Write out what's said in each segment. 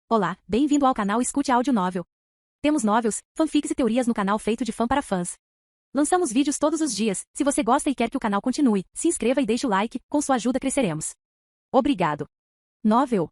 Olá, bem-vindo ao canal Escute Áudio Novel. Temos novels, fanfics e teorias no canal feito de fã para fãs. Lançamos vídeos todos os dias. Se você gosta e quer que o canal continue, se inscreva e deixe o like, com sua ajuda cresceremos. Obrigado. Novel.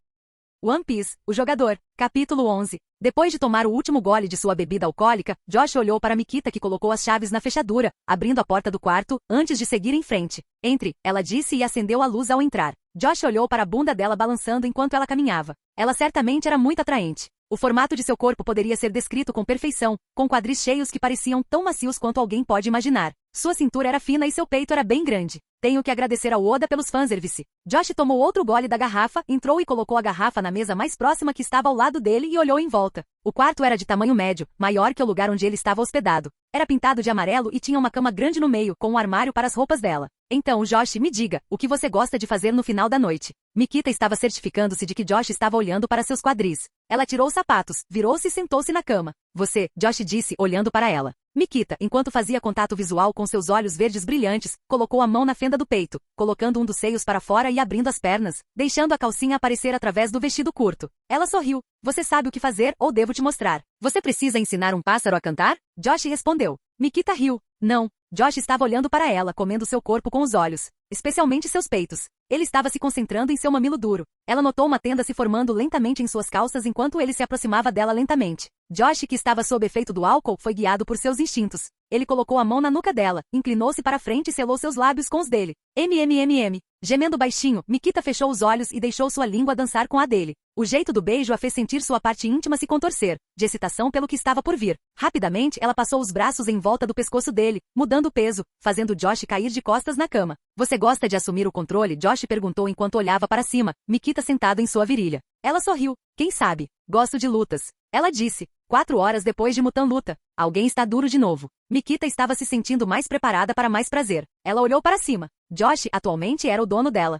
One Piece, o jogador, capítulo 11. Depois de tomar o último gole de sua bebida alcoólica, Josh olhou para Mikita que colocou as chaves na fechadura, abrindo a porta do quarto, antes de seguir em frente. Entre, ela disse e acendeu a luz ao entrar. Josh olhou para a bunda dela balançando enquanto ela caminhava. Ela certamente era muito atraente. O formato de seu corpo poderia ser descrito com perfeição, com quadris cheios que pareciam tão macios quanto alguém pode imaginar. Sua cintura era fina e seu peito era bem grande. Tenho que agradecer ao Oda pelos fanservice. Josh tomou outro gole da garrafa, entrou e colocou a garrafa na mesa mais próxima que estava ao lado dele e olhou em volta. O quarto era de tamanho médio, maior que o lugar onde ele estava hospedado. Era pintado de amarelo e tinha uma cama grande no meio, com um armário para as roupas dela. Então, Josh, me diga, o que você gosta de fazer no final da noite? Mikita estava certificando-se de que Josh estava olhando para seus quadris. Ela tirou os sapatos, virou-se e sentou-se na cama. Você, Josh disse, olhando para ela. Mikita, enquanto fazia contato visual com seus olhos verdes brilhantes, colocou a mão na fenda do peito, colocando um dos seios para fora e abrindo as pernas, deixando a calcinha aparecer através do vestido curto. Ela sorriu. Você sabe o que fazer ou devo te mostrar? Você precisa ensinar um pássaro a cantar? Josh respondeu. Mikita riu. Não. Josh estava olhando para ela, comendo seu corpo com os olhos, especialmente seus peitos. Ele estava se concentrando em seu mamilo duro. Ela notou uma tenda se formando lentamente em suas calças enquanto ele se aproximava dela lentamente. Josh, que estava sob efeito do álcool, foi guiado por seus instintos. Ele colocou a mão na nuca dela, inclinou-se para frente e selou seus lábios com os dele. Gemendo baixinho, Mikita fechou os olhos e deixou sua língua dançar com a dele. O jeito do beijo a fez sentir sua parte íntima se contorcer, de excitação pelo que estava por vir. Rapidamente, ela passou os braços em volta do pescoço dele, mudando o peso, fazendo Josh cair de costas na cama. Você gosta de assumir o controle? Josh perguntou enquanto olhava para cima, Mikita sentado em sua virilha. Ela sorriu. Quem sabe? Gosto de lutas. Ela disse. 4 horas depois de Mutan luta. Alguém está duro de novo. Mikita estava se sentindo mais preparada para mais prazer. Ela olhou para cima. Josh atualmente era o dono dela.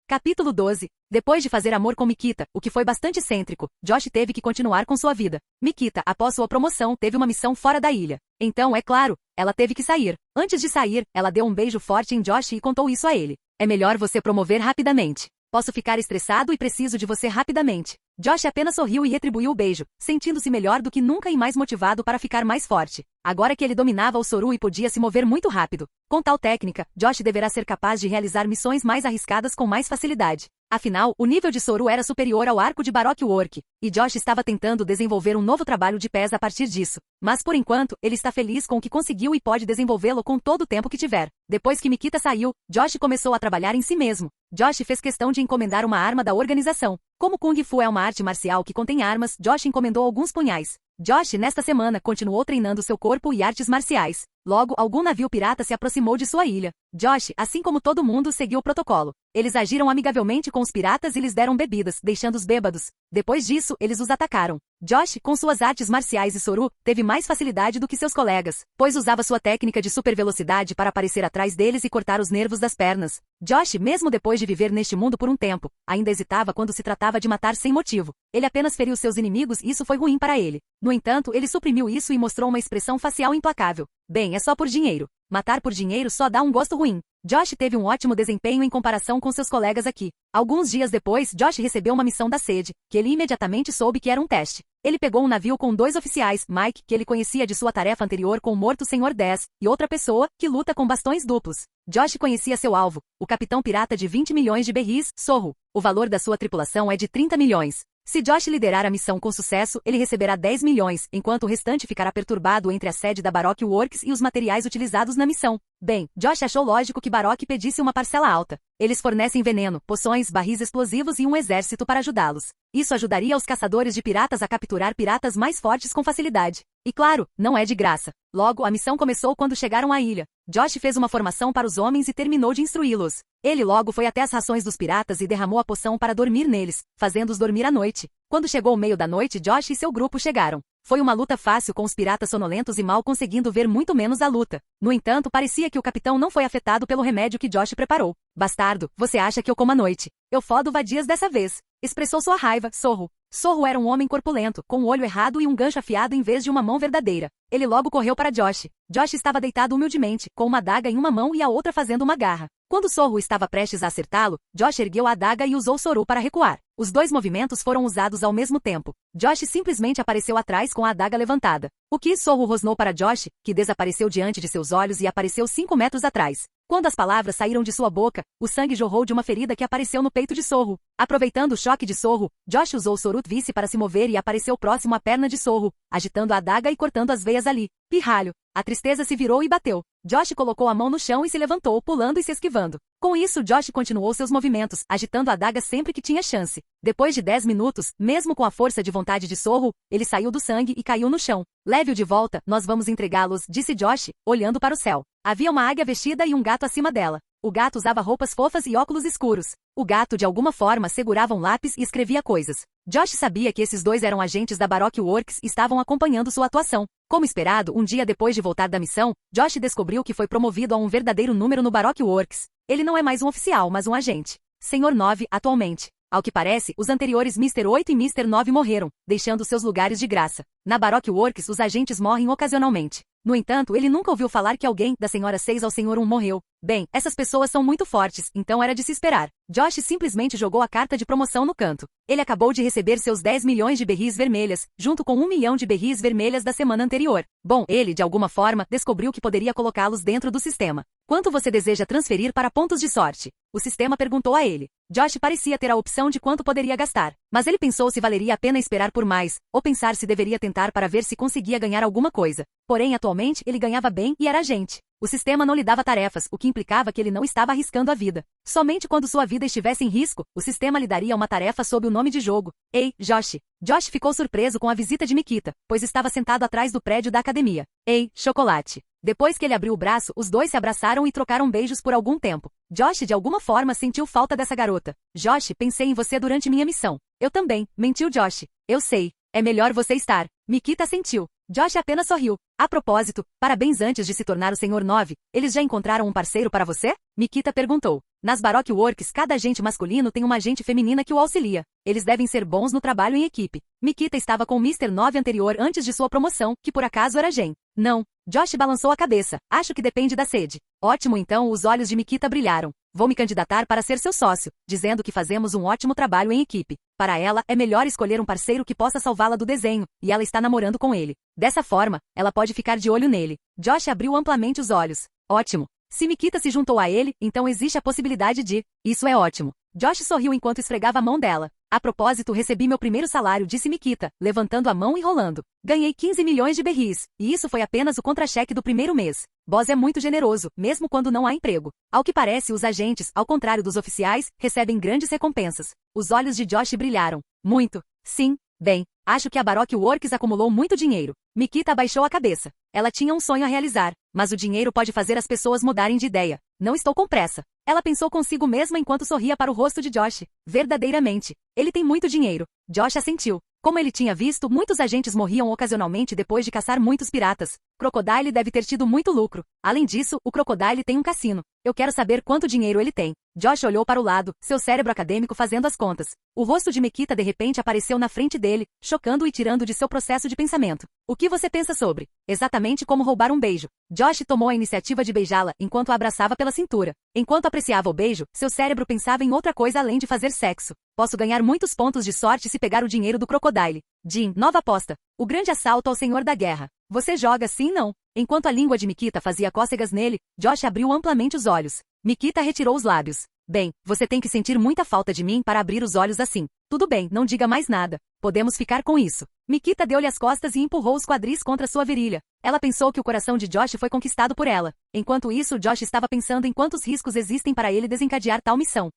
Capítulo 12. Depois de fazer amor com Mikita, o que foi bastante excêntrico, Josh teve que continuar com sua vida. Mikita, após sua promoção, teve uma missão fora da ilha. Então, é claro, ela teve que sair. Antes de sair, ela deu um beijo forte em Josh e contou isso a ele. É melhor você promover rapidamente. Posso ficar estressado e preciso de você rapidamente. Josh apenas sorriu e retribuiu o beijo, sentindo-se melhor do que nunca e mais motivado para ficar mais forte. Agora que ele dominava o Soru e podia se mover muito rápido. Com tal técnica, Josh deverá ser capaz de realizar missões mais arriscadas com mais facilidade. Afinal, o nível de Soru era superior ao arco de Baroque Work, e Josh estava tentando desenvolver um novo trabalho de pés a partir disso. Mas por enquanto, ele está feliz com o que conseguiu e pode desenvolvê-lo com todo o tempo que tiver. Depois que Mikita saiu, Josh começou a trabalhar em si mesmo. Josh fez questão de encomendar uma arma da organização. Como Kung Fu é uma arte marcial que contém armas, Josh encomendou alguns punhais. Josh, nesta semana, continuou treinando seu corpo e artes marciais. Logo, algum navio pirata se aproximou de sua ilha. Josh, assim como todo mundo, seguiu o protocolo. Eles agiram amigavelmente com os piratas e lhes deram bebidas, deixando-os bêbados. Depois disso, eles os atacaram. Josh, com suas artes marciais e Soru, teve mais facilidade do que seus colegas, pois usava sua técnica de super velocidade para aparecer atrás deles e cortar os nervos das pernas. Josh, mesmo depois de viver neste mundo por um tempo, ainda hesitava quando se tratava de matar sem motivo. Ele apenas feriu seus inimigos e isso foi ruim para ele. No entanto, ele suprimiu isso e mostrou uma expressão facial implacável. Bem, é só por dinheiro. Matar por dinheiro só dá um gosto ruim. Josh teve um ótimo desempenho em comparação com seus colegas aqui. Alguns dias depois, Josh recebeu uma missão da sede, que ele imediatamente soube que era um teste. Ele pegou um navio com 2 oficiais, Mike, que ele conhecia de sua tarefa anterior com o Morto Senhor 10, e outra pessoa, que luta com bastões duplos. Josh conhecia seu alvo, o capitão pirata de 20 milhões de berris, Sorro. O valor da sua tripulação é de 30 milhões. Se Josh liderar a missão com sucesso, ele receberá 10 milhões, enquanto o restante ficará perturbado entre a sede da Baroque Works e os materiais utilizados na missão. Bem, Josh achou lógico que Baroque pedisse uma parcela alta. Eles fornecem veneno, poções, barris explosivos e um exército para ajudá-los. Isso ajudaria os caçadores de piratas a capturar piratas mais fortes com facilidade. E claro, não é de graça. Logo, a missão começou quando chegaram à ilha. Josh fez uma formação para os homens e terminou de instruí-los. Ele logo foi até as rações dos piratas e derramou a poção para dormir neles, fazendo-os dormir à noite. Quando chegou o meio da noite, Josh e seu grupo chegaram. Foi uma luta fácil com os piratas sonolentos e mal conseguindo ver muito menos a luta. No entanto, parecia que o capitão não foi afetado pelo remédio que Josh preparou. Bastardo, você acha que eu como à noite? Eu fodo vadias dessa vez. Expressou sua raiva, Sorro. Sorro era um homem corpulento, com o olho errado e um gancho afiado em vez de uma mão verdadeira. Ele logo correu para Josh. Josh estava deitado humildemente, com uma adaga em uma mão e a outra fazendo uma garra. Quando Sorro estava prestes a acertá-lo, Josh ergueu a adaga e usou Soru para recuar. Os dois movimentos foram usados ao mesmo tempo. Josh simplesmente apareceu atrás com a adaga levantada. O que Sorro rosnou para Josh, que desapareceu diante de seus olhos e apareceu 5 metros atrás. Quando as palavras saíram de sua boca, o sangue jorrou de uma ferida que apareceu no peito de Sorro. Aproveitando o choque de Sorro, Josh usou Sorut Vice para se mover e apareceu próximo à perna de Sorro, agitando a adaga e cortando as veias ali. Pirralho. A tristeza se virou e bateu. Josh colocou a mão no chão e se levantou, pulando e se esquivando. Com isso, Josh continuou seus movimentos, agitando a adaga sempre que tinha chance. Depois de 10 minutos, mesmo com a força de vontade de Sorro, ele saiu do sangue e caiu no chão. Leve-o de volta, nós vamos entregá-los, disse Josh, olhando para o céu. Havia uma águia vestida e um gato acima dela. O gato usava roupas fofas e óculos escuros. O gato de alguma forma segurava um lápis e escrevia coisas. Josh sabia que esses dois eram agentes da Baroque Works e estavam acompanhando sua atuação. Como esperado, um dia depois de voltar da missão, Josh descobriu que foi promovido a um verdadeiro número no Baroque Works. Ele não é mais um oficial, mas um agente. Senhor 9, atualmente. Ao que parece, os anteriores Mr. 8 e Mr. 9 morreram, deixando seus lugares de graça. Na Baroque Works, os agentes morrem ocasionalmente. No entanto, ele nunca ouviu falar que alguém, da Senhora 6 ao Senhor 1 morreu. Bem, essas pessoas são muito fortes, então era de se esperar. Josh simplesmente jogou a carta de promoção no canto. Ele acabou de receber seus 10 milhões de berris vermelhas, junto com 1 milhão de berris vermelhas da semana anterior. Bom, ele, de alguma forma, descobriu que poderia colocá-los dentro do sistema. Quanto você deseja transferir para pontos de sorte? O sistema perguntou a ele. Josh parecia ter a opção de quanto poderia gastar, mas ele pensou se valeria a pena esperar por mais, ou pensar se deveria tentar para ver se conseguia ganhar alguma coisa. Porém, atualmente, ele ganhava bem e era agente. O sistema não lhe dava tarefas, o que implicava que ele não estava arriscando a vida. Somente quando sua vida estivesse em risco, o sistema lhe daria uma tarefa sob o nome de jogo. Ei, Josh. Josh ficou surpreso com a visita de Mikita, pois estava sentado atrás do prédio da academia. Ei, chocolate. Depois que ele abriu o braço, os dois se abraçaram e trocaram beijos por algum tempo. Josh de alguma forma sentiu falta dessa garota. Josh, pensei em você durante minha missão. Eu também, mentiu Josh. Eu sei. É melhor você estar. Mikita sentiu. Josh apenas sorriu. A propósito, parabéns antes de se tornar o Senhor 9. Eles já encontraram um parceiro para você? Mikita perguntou. Nas Baroque Works, cada agente masculino tem uma agente feminina que o auxilia. Eles devem ser bons no trabalho em equipe. Mikita estava com o Mr. 9 anterior antes de sua promoção, que por acaso era Jen. Não. Josh balançou a cabeça. Acho que depende da sede. Ótimo, então os olhos de Mikita brilharam. Vou me candidatar para ser seu sócio, dizendo que fazemos um ótimo trabalho em equipe. Para ela, é melhor escolher um parceiro que possa salvá-la do desenho, e ela está namorando com ele. Dessa forma, ela pode ficar de olho nele. Josh abriu amplamente os olhos. Ótimo. Se Mikita se juntou a ele, então existe a possibilidade de... Isso é ótimo. Josh sorriu enquanto esfregava a mão dela. A propósito, recebi meu primeiro salário, disse Mikita, levantando a mão e rolando. Ganhei 15 milhões de berris, e isso foi apenas o contra-cheque do primeiro mês. Boss é muito generoso, mesmo quando não há emprego. Ao que parece, os agentes, ao contrário dos oficiais, recebem grandes recompensas. Os olhos de Josh brilharam. Muito. Sim. Bem, acho que a Baroque Works acumulou muito dinheiro. Mikita abaixou a cabeça. Ela tinha um sonho a realizar, mas o dinheiro pode fazer as pessoas mudarem de ideia. Não estou com pressa. Ela pensou consigo mesma enquanto sorria para o rosto de Josh. Verdadeiramente. Ele tem muito dinheiro. Josh assentiu. Como ele tinha visto, muitos agentes morriam ocasionalmente depois de caçar muitos piratas. Crocodile deve ter tido muito lucro. Além disso, o Crocodile tem um cassino. Eu quero saber quanto dinheiro ele tem. Josh olhou para o lado, seu cérebro acadêmico fazendo as contas. O rosto de Mikita de repente apareceu na frente dele, chocando-o e tirando de seu processo de pensamento. O que você pensa sobre? Exatamente como roubar um beijo. Josh tomou a iniciativa de beijá-la enquanto a abraçava pela cintura. Enquanto apreciava o beijo, seu cérebro pensava em outra coisa além de fazer sexo. Posso ganhar muitos pontos de sorte se pegar o dinheiro do Crocodile. Jim, nova aposta. O grande assalto ao Senhor da Guerra. Você joga sim, não? Enquanto a língua de Mikita fazia cócegas nele, Josh abriu amplamente os olhos. Mikita retirou os lábios. Bem, você tem que sentir muita falta de mim para abrir os olhos assim. Tudo bem, não diga mais nada. Podemos ficar com isso. Mikita deu-lhe as costas e empurrou os quadris contra sua virilha. Ela pensou que o coração de Josh foi conquistado por ela. Enquanto isso, Josh estava pensando em quantos riscos existem para ele desencadear tal missão.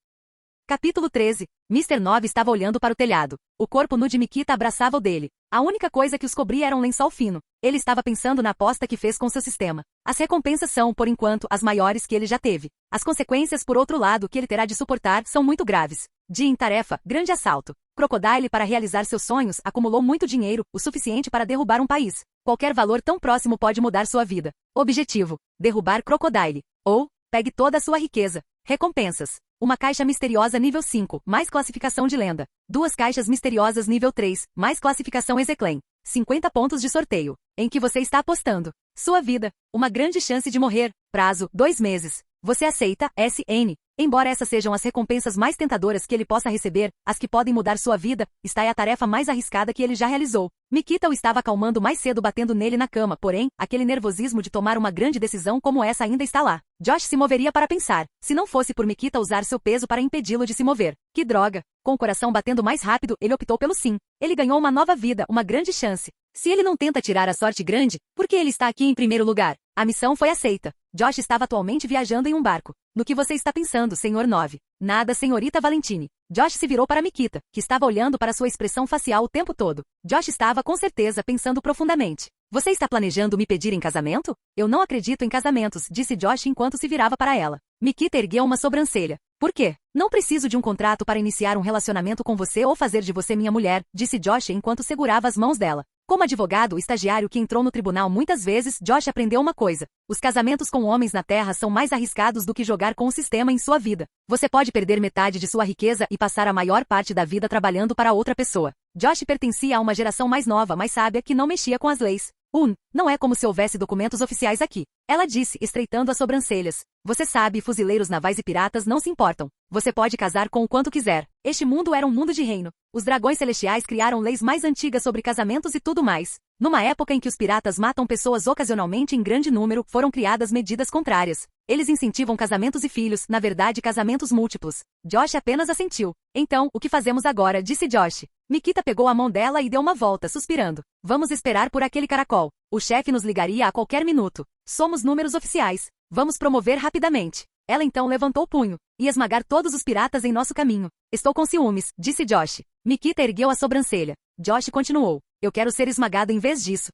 Capítulo 13. Mr. 9 estava olhando para o telhado. O corpo nu de Mikita abraçava o dele. A única coisa que os cobria era um lençol fino. Ele estava pensando na aposta que fez com seu sistema. As recompensas são, por enquanto, as maiores que ele já teve. As consequências, por outro lado, que ele terá de suportar, são muito graves. Jim, tarefa, grande assalto. Crocodile, para realizar seus sonhos, acumulou muito dinheiro, o suficiente para derrubar um país. Qualquer valor tão próximo pode mudar sua vida. Objetivo: derrubar Crocodile. Ou, pegue toda a sua riqueza. Recompensas. Uma caixa misteriosa nível 5, mais classificação de lenda. 2 caixas misteriosas nível 3, mais classificação Execlem. 50 pontos de sorteio. Em que você está apostando? Sua vida. Uma grande chance de morrer. Prazo, 2 meses. Você aceita, SN? Embora essas sejam as recompensas mais tentadoras que ele possa receber, as que podem mudar sua vida, está é a tarefa mais arriscada que ele já realizou. Mikita o estava acalmando mais cedo batendo nele na cama, porém, aquele nervosismo de tomar uma grande decisão como essa ainda está lá. Josh se moveria para pensar, se não fosse por Mikita usar seu peso para impedi-lo de se mover. Que droga! Com o coração batendo mais rápido, ele optou pelo sim. Ele ganhou uma nova vida, uma grande chance. Se ele não tenta tirar a sorte grande, por que ele está aqui em primeiro lugar? A missão foi aceita. Josh estava atualmente viajando em um barco. No que você está pensando, Senhor 9? Nada, senhorita Valentine. Josh se virou para Mikita, que estava olhando para sua expressão facial o tempo todo. Josh estava, com certeza, pensando profundamente. Você está planejando me pedir em casamento? Eu não acredito em casamentos, disse Josh enquanto se virava para ela. Mikita ergueu uma sobrancelha. Por quê? Não preciso de um contrato para iniciar um relacionamento com você ou fazer de você minha mulher, disse Josh enquanto segurava as mãos dela. Como advogado estagiário que entrou no tribunal muitas vezes, Josh aprendeu uma coisa. Os casamentos com homens na Terra são mais arriscados do que jogar com o sistema em sua vida. Você pode perder metade de sua riqueza e passar a maior parte da vida trabalhando para outra pessoa. Josh pertencia a uma geração mais nova, mais sábia, que não mexia com as leis. Não é como se houvesse documentos oficiais aqui. Ela disse, estreitando as sobrancelhas. Você sabe, fuzileiros navais e piratas não se importam. Você pode casar com o quanto quiser. Este mundo era um mundo de reino. Os dragões celestiais criaram leis mais antigas sobre casamentos e tudo mais. Numa época em que os piratas matam pessoas ocasionalmente em grande número, foram criadas medidas contrárias. Eles incentivam casamentos e filhos, na verdade casamentos múltiplos. Josh apenas assentiu. Então, o que fazemos agora? Disse Josh. Mikita pegou a mão dela e deu uma volta, suspirando. Vamos esperar por aquele caracol. O chefe nos ligaria a qualquer minuto. Somos números oficiais. Vamos promover rapidamente. Ela então levantou o punho. Ia esmagar todos os piratas em nosso caminho. Estou com ciúmes, disse Josh. Mikita ergueu a sobrancelha. Josh continuou. Eu quero ser esmagado em vez disso.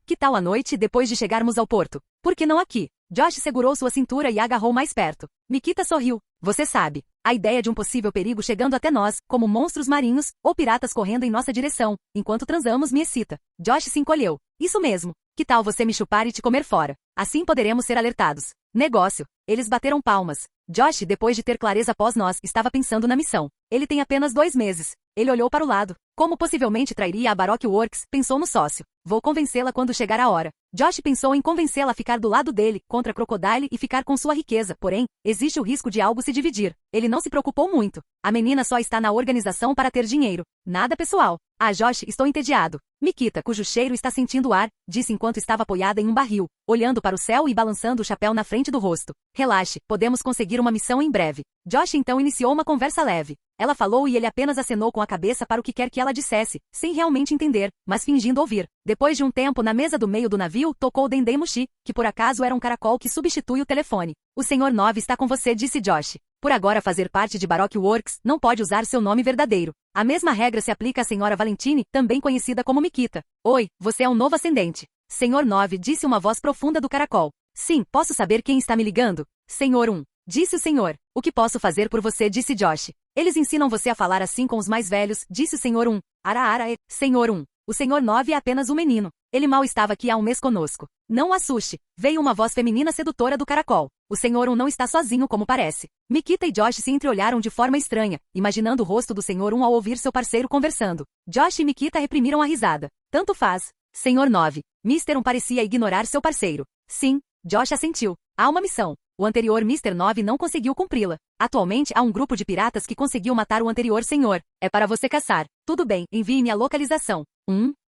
Que tal a noite depois de chegarmos ao porto? Por que não aqui? Josh segurou sua cintura e a agarrou mais perto. Mikita sorriu. Você sabe. A ideia de um possível perigo chegando até nós, como monstros marinhos, ou piratas correndo em nossa direção, enquanto transamos me excita. Josh se encolheu. Isso mesmo. Que tal você me chupar e te comer fora? Assim poderemos ser alertados. Negócio. Eles bateram palmas. Josh, depois de ter clareza após nós, estava pensando na missão. Ele tem apenas 2 meses. Ele olhou para o lado. Como possivelmente trairia a Baroque Works, pensou no sócio. Vou convencê-la quando chegar a hora. Josh pensou em convencê-la a ficar do lado dele, contra Crocodile e ficar com sua riqueza, porém, existe o risco de algo se dividir. Ele não se preocupou muito. A menina só está na organização para ter dinheiro. Nada pessoal. Josh, estou entediado. Mikita, cujo cheiro está sentindo o ar, disse enquanto estava apoiada em um barril, olhando para o céu e balançando o chapéu na frente do rosto. Relaxe, podemos conseguir uma missão em breve. Josh então iniciou uma conversa leve. Ela falou e ele apenas acenou com a cabeça para o que quer que ela dissesse, sem realmente entender, mas fingindo ouvir. Depois de um tempo na mesa do meio do navio, tocou o Dendemushi, que por acaso era um caracol que substitui o telefone. O Senhor 9 está com você, disse Josh. Por agora fazer parte de Baroque Works, não pode usar seu nome verdadeiro. A mesma regra se aplica à Senhora Valentine, também conhecida como Mikita. Oi, você é um novo ascendente. Senhor 9, disse uma voz profunda do caracol. Sim, posso saber quem está me ligando? Senhor 1. Disse o senhor. O que posso fazer por você, disse Josh. Eles ensinam você a falar assim com os mais velhos, disse o Senhor 1. Senhor 1. O Senhor 9 é apenas um menino. Ele mal estava aqui há um mês conosco. Não o assuste. Veio uma voz feminina sedutora do caracol. O Senhor 1 não está sozinho como parece. Mikita e Josh se entreolharam de forma estranha, imaginando o rosto do Senhor 1 ao ouvir seu parceiro conversando. Josh e Mikita reprimiram a risada. Tanto faz. Senhor 9. Mr. 1 parecia ignorar seu parceiro. Sim. Josh assentiu. Há uma missão. O anterior Mr. 9 não conseguiu cumpri-la. Atualmente há um grupo de piratas que conseguiu matar o anterior senhor. É para você caçar. Tudo bem, envie-me a localização.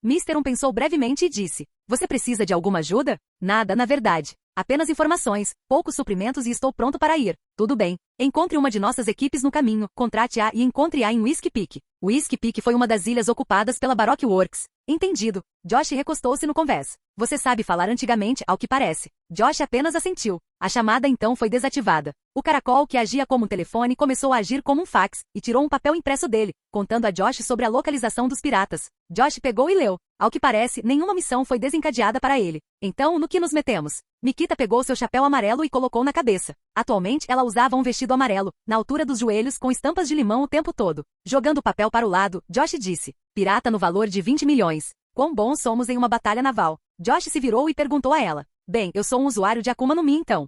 Mr. 1 pensou brevemente e disse. Você precisa de alguma ajuda? Nada, na verdade. Apenas informações, poucos suprimentos e estou pronto para ir. Tudo bem. Encontre uma de nossas equipes no caminho, contrate-a e encontre-a em Whiskey Peak. Whiskey Peak foi uma das ilhas ocupadas pela Baroque Works. Entendido. Josh recostou-se no convés. Você sabe falar antigamente, ao que parece. Josh apenas assentiu. A chamada então foi desativada. O caracol, que agia como um telefone, começou a agir como um fax, e tirou um papel impresso dele, contando a Josh sobre a localização dos piratas. Josh pegou e leu. Ao que parece, nenhuma missão foi desencadeada para ele. Então, no que nos metemos? Mikita pegou seu chapéu amarelo e colocou na cabeça. Atualmente, ela usava um vestido amarelo, na altura dos joelhos, com estampas de limão o tempo todo. Jogando o papel para o lado, Josh disse. Pirata no valor de 20 milhões. Quão bons somos em uma batalha naval. Josh se virou e perguntou a ela. Bem, eu sou um usuário de Akuma no Mi então.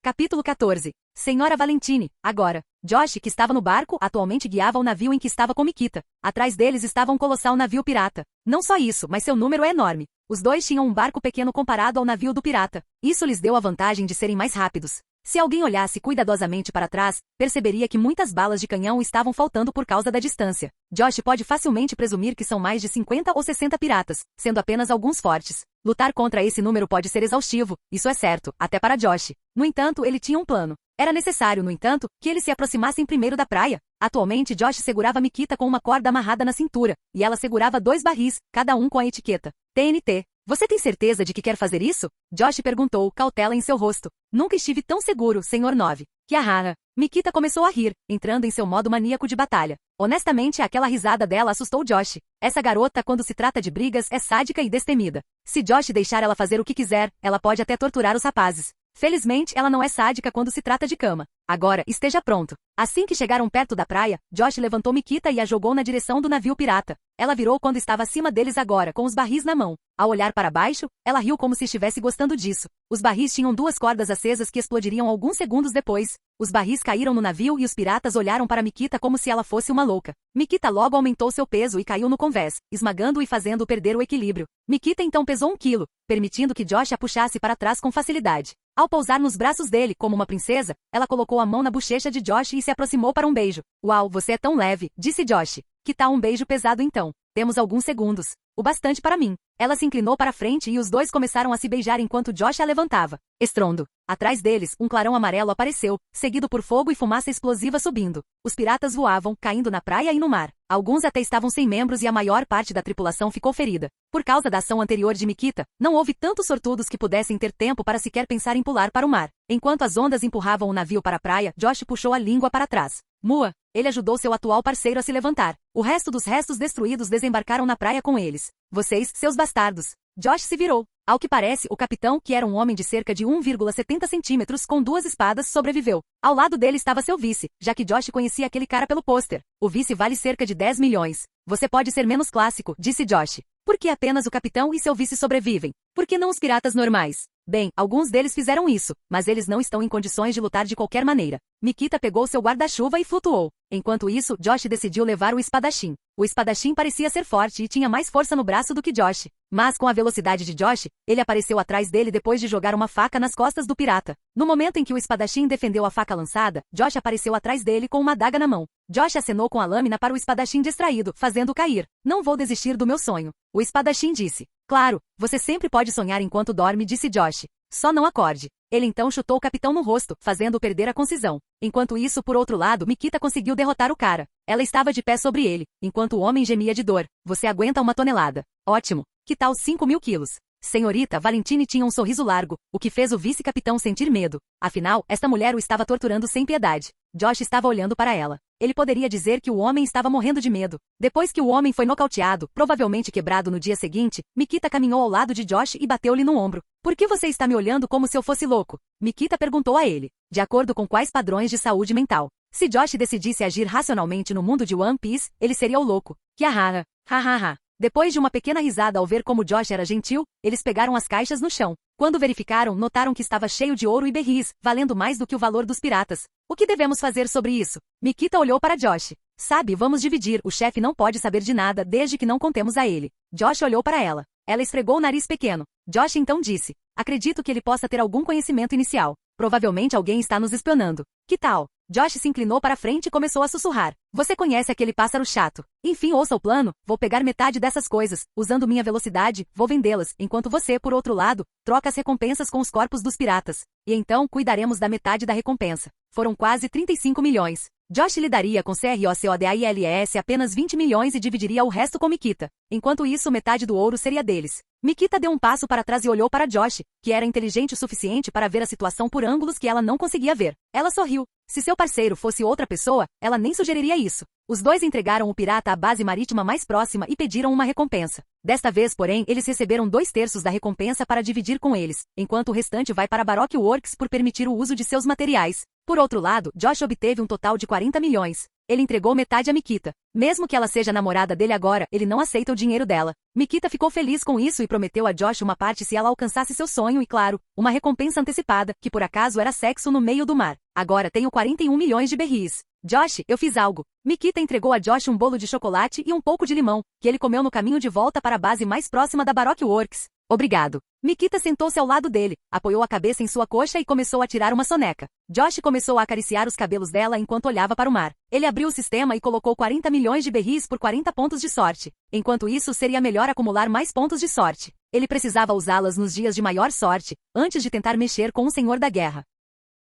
Capítulo 14. Senhora Valentine. Agora, Josh, que estava no barco, atualmente guiava o navio em que estava com Mikita. Atrás deles estava um colossal navio pirata. Não só isso, mas seu número é enorme. Os dois tinham um barco pequeno comparado ao navio do pirata. Isso lhes deu a vantagem de serem mais rápidos. Se alguém olhasse cuidadosamente para trás, perceberia que muitas balas de canhão estavam faltando por causa da distância. Josh pode facilmente presumir que são mais de 50 ou 60 piratas, sendo apenas alguns fortes. Lutar contra esse número pode ser exaustivo, isso é certo, até para Josh. No entanto, ele tinha um plano. Era necessário, no entanto, que eles se aproximassem primeiro da praia. Atualmente, Josh segurava Mikita com uma corda amarrada na cintura, e ela segurava 2 barris, cada um com a etiqueta TNT. Você tem certeza de que quer fazer isso? Josh perguntou, cautela em seu rosto. Nunca estive tão seguro, Sr. 9. Que arrara. Mikita começou a rir, entrando em seu modo maníaco de batalha. Honestamente, aquela risada dela assustou Josh. Essa garota, quando se trata de brigas, é sádica e destemida. Se Josh deixar ela fazer o que quiser, ela pode até torturar os rapazes. Felizmente, ela não é sádica quando se trata de cama. Agora, esteja pronto. Assim que chegaram perto da praia, Josh levantou Mikita e a jogou na direção do navio pirata. Ela virou quando estava acima deles agora, com os barris na mão. Ao olhar para baixo, ela riu como se estivesse gostando disso. Os barris tinham 2 cordas acesas que explodiriam alguns segundos depois. Os barris caíram no navio e os piratas olharam para Mikita como se ela fosse uma louca. Mikita logo aumentou seu peso e caiu no convés, esmagando-o e fazendo-o perder o equilíbrio. Mikita então pesou 1 quilo, permitindo que Josh a puxasse para trás com facilidade. Ao pousar nos braços dele, como uma princesa, ela colocou a mão na bochecha de Josh e se aproximou para um beijo. Uau, você é tão leve, disse Josh. Que tal um beijo pesado então? Temos alguns segundos. O bastante para mim. Ela se inclinou para frente e os dois começaram a se beijar enquanto Josh a levantava. Estrondo. Atrás deles, um clarão amarelo apareceu, seguido por fogo e fumaça explosiva subindo. Os piratas voavam, caindo na praia e no mar. Alguns até estavam sem membros e a maior parte da tripulação ficou ferida. Por causa da ação anterior de Mikita, não houve tantos sortudos que pudessem ter tempo para sequer pensar em pular para o mar. Enquanto as ondas empurravam o navio para a praia, Josh puxou a língua para trás. Mua! Ele ajudou seu atual parceiro a se levantar. O resto dos restos destruídos desembarcaram na praia com eles. Vocês, seus bastardos. Josh se virou. Ao que parece, o capitão, que era um homem de cerca de 1,70 centímetros com 2 espadas, sobreviveu. Ao lado dele estava seu vice, já que Josh conhecia aquele cara pelo pôster. O vice vale cerca de 10 milhões. Você pode ser menos clássico, disse Josh. Por que apenas o capitão e seu vice sobrevivem? Por que não os piratas normais? Bem, alguns deles fizeram isso, mas eles não estão em condições de lutar de qualquer maneira. Mikita pegou seu guarda-chuva e flutuou. Enquanto isso, Josh decidiu levar o espadachim. O espadachim parecia ser forte e tinha mais força no braço do que Josh. Mas com a velocidade de Josh, ele apareceu atrás dele depois de jogar uma faca nas costas do pirata. No momento em que o espadachim defendeu a faca lançada, Josh apareceu atrás dele com uma adaga na mão. Josh acenou com a lâmina para o espadachim distraído, fazendo-o cair. Não vou desistir do meu sonho. O espadachim disse. Claro, você sempre pode sonhar enquanto dorme, disse Josh. Só não acorde. Ele então chutou o capitão no rosto, fazendo-o perder a concisão. Enquanto isso, por outro lado, Mikita conseguiu derrotar o cara. Ela estava de pé sobre ele, enquanto o homem gemia de dor. Você aguenta 1 tonelada. Ótimo. Que tal 5.000 quilos? Senhorita Valentine tinha um sorriso largo, o que fez o vice-capitão sentir medo. Afinal, esta mulher o estava torturando sem piedade. Josh estava olhando para ela. Ele poderia dizer que o homem estava morrendo de medo. Depois que o homem foi nocauteado, provavelmente quebrado no dia seguinte, Mikita caminhou ao lado de Josh e bateu-lhe no ombro. Por que você está me olhando como se eu fosse louco? Mikita perguntou a ele. De acordo com quais padrões de saúde mental? Se Josh decidisse agir racionalmente no mundo de One Piece, ele seria o louco. Que arrara. Hahaha. Depois de uma pequena risada ao ver como Josh era gentil, eles pegaram as caixas no chão. Quando verificaram, notaram que estava cheio de ouro e berris, valendo mais do que o valor dos piratas. O que devemos fazer sobre isso? Mikita olhou para Josh. Sabe, vamos dividir, o chefe não pode saber de nada desde que não contemos a ele. Josh olhou para ela. Ela esfregou o nariz pequeno. Josh então disse. Acredito que ele possa ter algum conhecimento inicial. Provavelmente alguém está nos espionando. Que tal? Josh se inclinou para frente e começou a sussurrar. Você conhece aquele pássaro chato. Enfim, ouça o plano. Vou pegar metade dessas coisas. Usando minha velocidade, vou vendê-las, enquanto você, por outro lado, troca as recompensas com os corpos dos piratas. E então, cuidaremos da metade da recompensa. Foram quase 35 milhões. Josh lidaria com CROCODAILES apenas 20 milhões e dividiria o resto com Mikita. Enquanto isso, metade do ouro seria deles. Mikita deu um passo para trás e olhou para Josh, que era inteligente o suficiente para ver a situação por ângulos que ela não conseguia ver. Ela sorriu. Se seu parceiro fosse outra pessoa, ela nem sugeriria isso. Os dois entregaram o pirata à base marítima mais próxima e pediram uma recompensa. Desta vez, porém, eles receberam 2/3 da recompensa para dividir com eles, enquanto o restante vai para Baroque Works por permitir o uso de seus materiais. Por outro lado, Josh obteve um total de 40 milhões. Ele entregou metade a Mikita. Mesmo que ela seja namorada dele agora, ele não aceita o dinheiro dela. Mikita ficou feliz com isso e prometeu a Josh uma parte se ela alcançasse seu sonho e, claro, uma recompensa antecipada, que por acaso era sexo no meio do mar. Agora tenho 41 milhões de berries. Josh, eu fiz algo. Mikita entregou a Josh um bolo de chocolate e um pouco de limão, que ele comeu no caminho de volta para a base mais próxima da Baroque Works. Obrigado. Mikita sentou-se ao lado dele, apoiou a cabeça em sua coxa e começou a tirar uma soneca. Josh começou a acariciar os cabelos dela enquanto olhava para o mar. Ele abriu o sistema e colocou 40 milhões de berries por 40 pontos de sorte. Enquanto isso, seria melhor acumular mais pontos de sorte. Ele precisava usá-las nos dias de maior sorte, antes de tentar mexer com o Senhor da Guerra.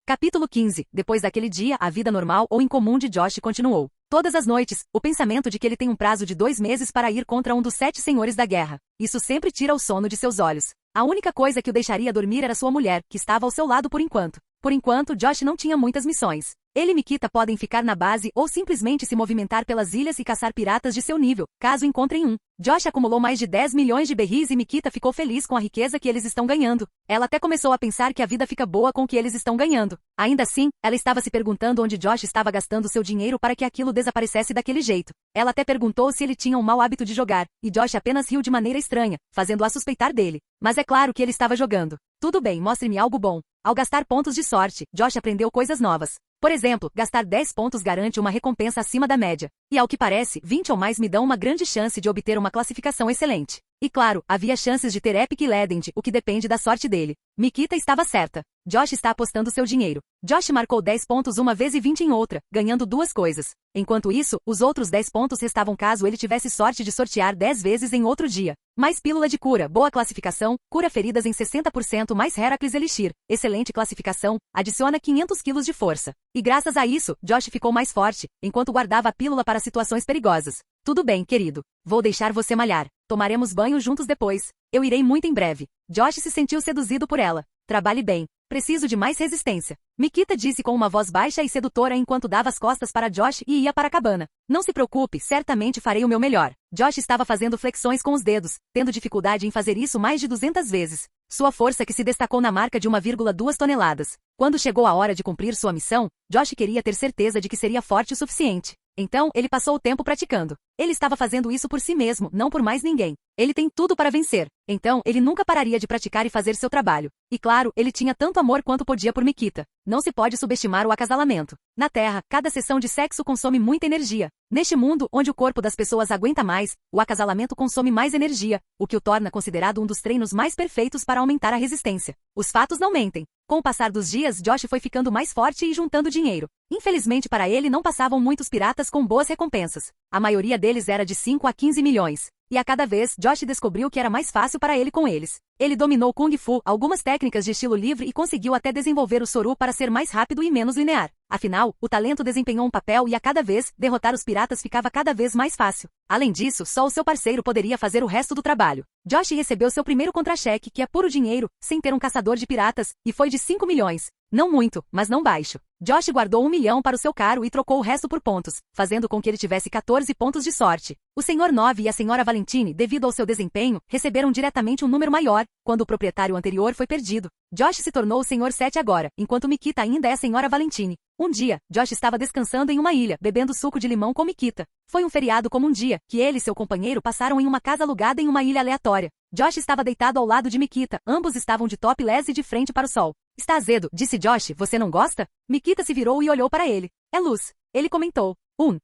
Capítulo 15. Depois daquele dia, a vida normal ou incomum de Josh continuou. Todas as noites, o pensamento de que ele tem um prazo de 2 meses para ir contra um dos 7 senhores da guerra. Isso sempre tira o sono de seus olhos. A única coisa que o deixaria dormir era sua mulher, que estava ao seu lado por enquanto. Por enquanto, Josh não tinha muitas missões. Ele e Mikita podem ficar na base ou simplesmente se movimentar pelas ilhas e caçar piratas de seu nível, caso encontrem um. Josh acumulou mais de 10 milhões de berries e Mikita ficou feliz com a riqueza que eles estão ganhando. Ela até começou a pensar que a vida fica boa com o que eles estão ganhando. Ainda assim, ela estava se perguntando onde Josh estava gastando seu dinheiro para que aquilo desaparecesse daquele jeito. Ela até perguntou se ele tinha um mau hábito de jogar, e Josh apenas riu de maneira estranha, fazendo-a suspeitar dele. Mas é claro que ele estava jogando. Tudo bem, mostre-me algo bom. Ao gastar pontos de sorte, Josh aprendeu coisas novas. Por exemplo, gastar 10 pontos garante uma recompensa acima da média. E ao que parece, 20 ou mais me dão uma grande chance de obter uma classificação excelente. E claro, havia chances de ter Epic Legend, o que depende da sorte dele. Mikita estava certa. Josh está apostando seu dinheiro. Josh marcou 10 pontos uma vez e 20 em outra, ganhando 2 coisas. Enquanto isso, os outros 10 pontos restavam caso ele tivesse sorte de sortear 10 vezes em outro dia. Mais pílula de cura, boa classificação, cura feridas em 60% mais Heracles Elixir, excelente classificação, adiciona 500 quilos de força. E graças a isso, Josh ficou mais forte, enquanto guardava a pílula para situações perigosas. Tudo bem, querido. Vou deixar você malhar. Tomaremos banho juntos depois. Eu irei muito em breve. Josh se sentiu seduzido por ela. Trabalhe bem. Preciso de mais resistência. Mikita disse com uma voz baixa e sedutora enquanto dava as costas para Josh e ia para a cabana. Não se preocupe, certamente farei o meu melhor. Josh estava fazendo flexões com os dedos, tendo dificuldade em fazer isso mais de 200 vezes. Sua força que se destacou na marca de 1,2 toneladas. Quando chegou a hora de cumprir sua missão, Josh queria ter certeza de que seria forte o suficiente. Então, ele passou o tempo praticando. Ele estava fazendo isso por si mesmo, não por mais ninguém. Ele tem tudo para vencer. Então, ele nunca pararia de praticar e fazer seu trabalho. E claro, ele tinha tanto amor quanto podia por Mikita. Não se pode subestimar o acasalamento. Na Terra, cada sessão de sexo consome muita energia. Neste mundo, onde o corpo das pessoas aguenta mais, o acasalamento consome mais energia, o que o torna considerado um dos treinos mais perfeitos para aumentar a resistência. Os fatos não mentem. Com o passar dos dias, Josh foi ficando mais forte e juntando dinheiro. Infelizmente para ele não passavam muitos piratas com boas recompensas. A maioria deles era de 5 a 15 milhões. E a cada vez, Josh descobriu que era mais fácil para ele com eles. Ele dominou Kung Fu, algumas técnicas de estilo livre e conseguiu até desenvolver o Soru para ser mais rápido e menos linear. Afinal, o talento desempenhou um papel e a cada vez, derrotar os piratas ficava cada vez mais fácil. Além disso, só o seu parceiro poderia fazer o resto do trabalho. Josh recebeu seu primeiro contra-cheque, que é puro dinheiro, sem ter um caçador de piratas, e foi de 5 milhões. Não muito, mas não baixo. Josh guardou 1 milhão para o seu caro e trocou o resto por pontos, fazendo com que ele tivesse 14 pontos de sorte. O Sr. 9 e a Sra. Valentine, devido ao seu desempenho, receberam diretamente um número maior, quando o proprietário anterior foi perdido. Josh se tornou o Sr. 7 agora, enquanto Mikita ainda é a Sra. Valentine. Um dia, Josh estava descansando em uma ilha, bebendo suco de limão com Mikita. Foi um feriado como um dia, que ele e seu companheiro passaram em uma casa alugada em uma ilha aleatória. Josh estava deitado ao lado de Mikita, ambos estavam de topless e de frente para o sol. Está azedo, disse Josh, você não gosta? Mikita se virou e olhou para ele. É luz. Ele comentou.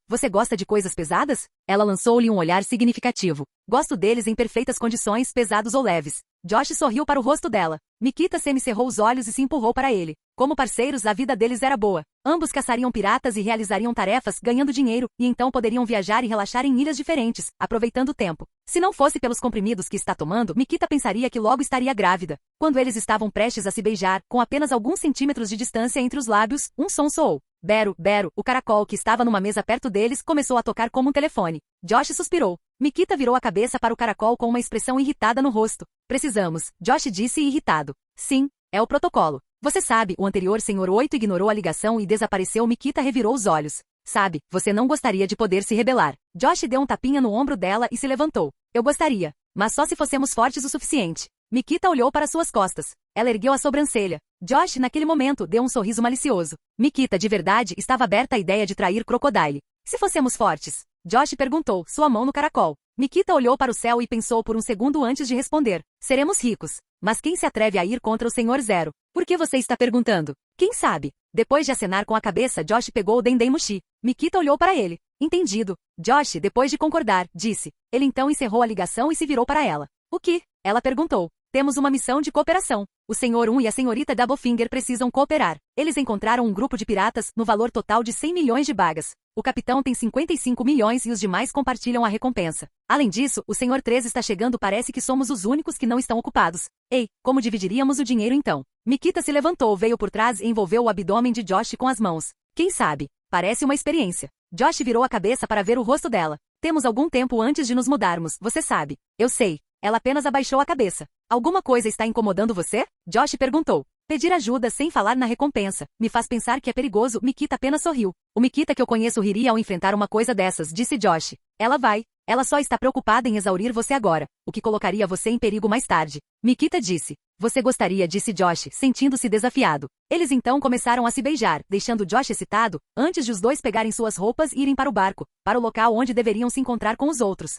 Você gosta de coisas pesadas? Ela lançou-lhe um olhar significativo. Gosto deles em perfeitas condições, pesados ou leves. Josh sorriu para o rosto dela. Mikita semicerrou os olhos e se empurrou para ele. Como parceiros, a vida deles era boa. Ambos caçariam piratas e realizariam tarefas, ganhando dinheiro, e então poderiam viajar e relaxar em ilhas diferentes, aproveitando o tempo. Se não fosse pelos comprimidos que está tomando, Mikita pensaria que logo estaria grávida. Quando eles estavam prestes a se beijar, com apenas alguns centímetros de distância entre os lábios, um som soou. Bero, Bero, o caracol que estava numa mesa perto deles, começou a tocar como um telefone. Josh suspirou. Mikita virou a cabeça para o caracol com uma expressão irritada no rosto. Precisamos, Josh disse irritado. Sim, é o protocolo. Você sabe, o anterior Sr. 8 ignorou a ligação e desapareceu. Mikita revirou os olhos. Sabe, você não gostaria de poder se rebelar. Josh deu um tapinha no ombro dela e se levantou. Eu gostaria, mas só se fossemos fortes o suficiente. Mikita olhou para suas costas. Ela ergueu a sobrancelha. Josh, naquele momento, deu um sorriso malicioso. Mikita, de verdade, estava aberta à ideia de trair Crocodile. Se fossemos fortes? Josh perguntou, sua mão no caracol. Mikita olhou para o céu e pensou por um segundo antes de responder. Seremos ricos. Mas quem se atreve a ir contra o Senhor Zero? Por que você está perguntando? Quem sabe? Depois de acenar com a cabeça, Josh pegou o Dendemushi. Mikita olhou para ele. Entendido. Josh, depois de concordar, disse. Ele então encerrou a ligação e se virou para ela. O que? Ela perguntou. Temos uma missão de cooperação. O Senhor e a Senhorita Doublefinger precisam cooperar. Eles encontraram um grupo de piratas, no valor total de 100 milhões de bagas. O capitão tem 55 milhões e os demais compartilham a recompensa. Além disso, o Senhor 3 está chegando, parece que somos os únicos que não estão ocupados. Ei, como dividiríamos o dinheiro então? Mikita se levantou, veio por trás e envolveu o abdômen de Josh com as mãos. Quem sabe? Parece uma experiência. Josh virou a cabeça para ver o rosto dela. Temos algum tempo antes de nos mudarmos, você sabe. Eu sei. Ela apenas abaixou a cabeça. Alguma coisa está incomodando você? Josh perguntou. Pedir ajuda sem falar na recompensa. Me faz pensar que é perigoso. Mikita apenas sorriu. O Mikita que eu conheço riria ao enfrentar uma coisa dessas, disse Josh. Ela vai. Ela só está preocupada em exaurir você agora, o que colocaria você em perigo mais tarde. Mikita disse. Você gostaria, disse Josh, sentindo-se desafiado. Eles então começaram a se beijar, deixando Josh excitado, antes de os dois pegarem suas roupas e irem para o barco, para o local onde deveriam se encontrar com os outros.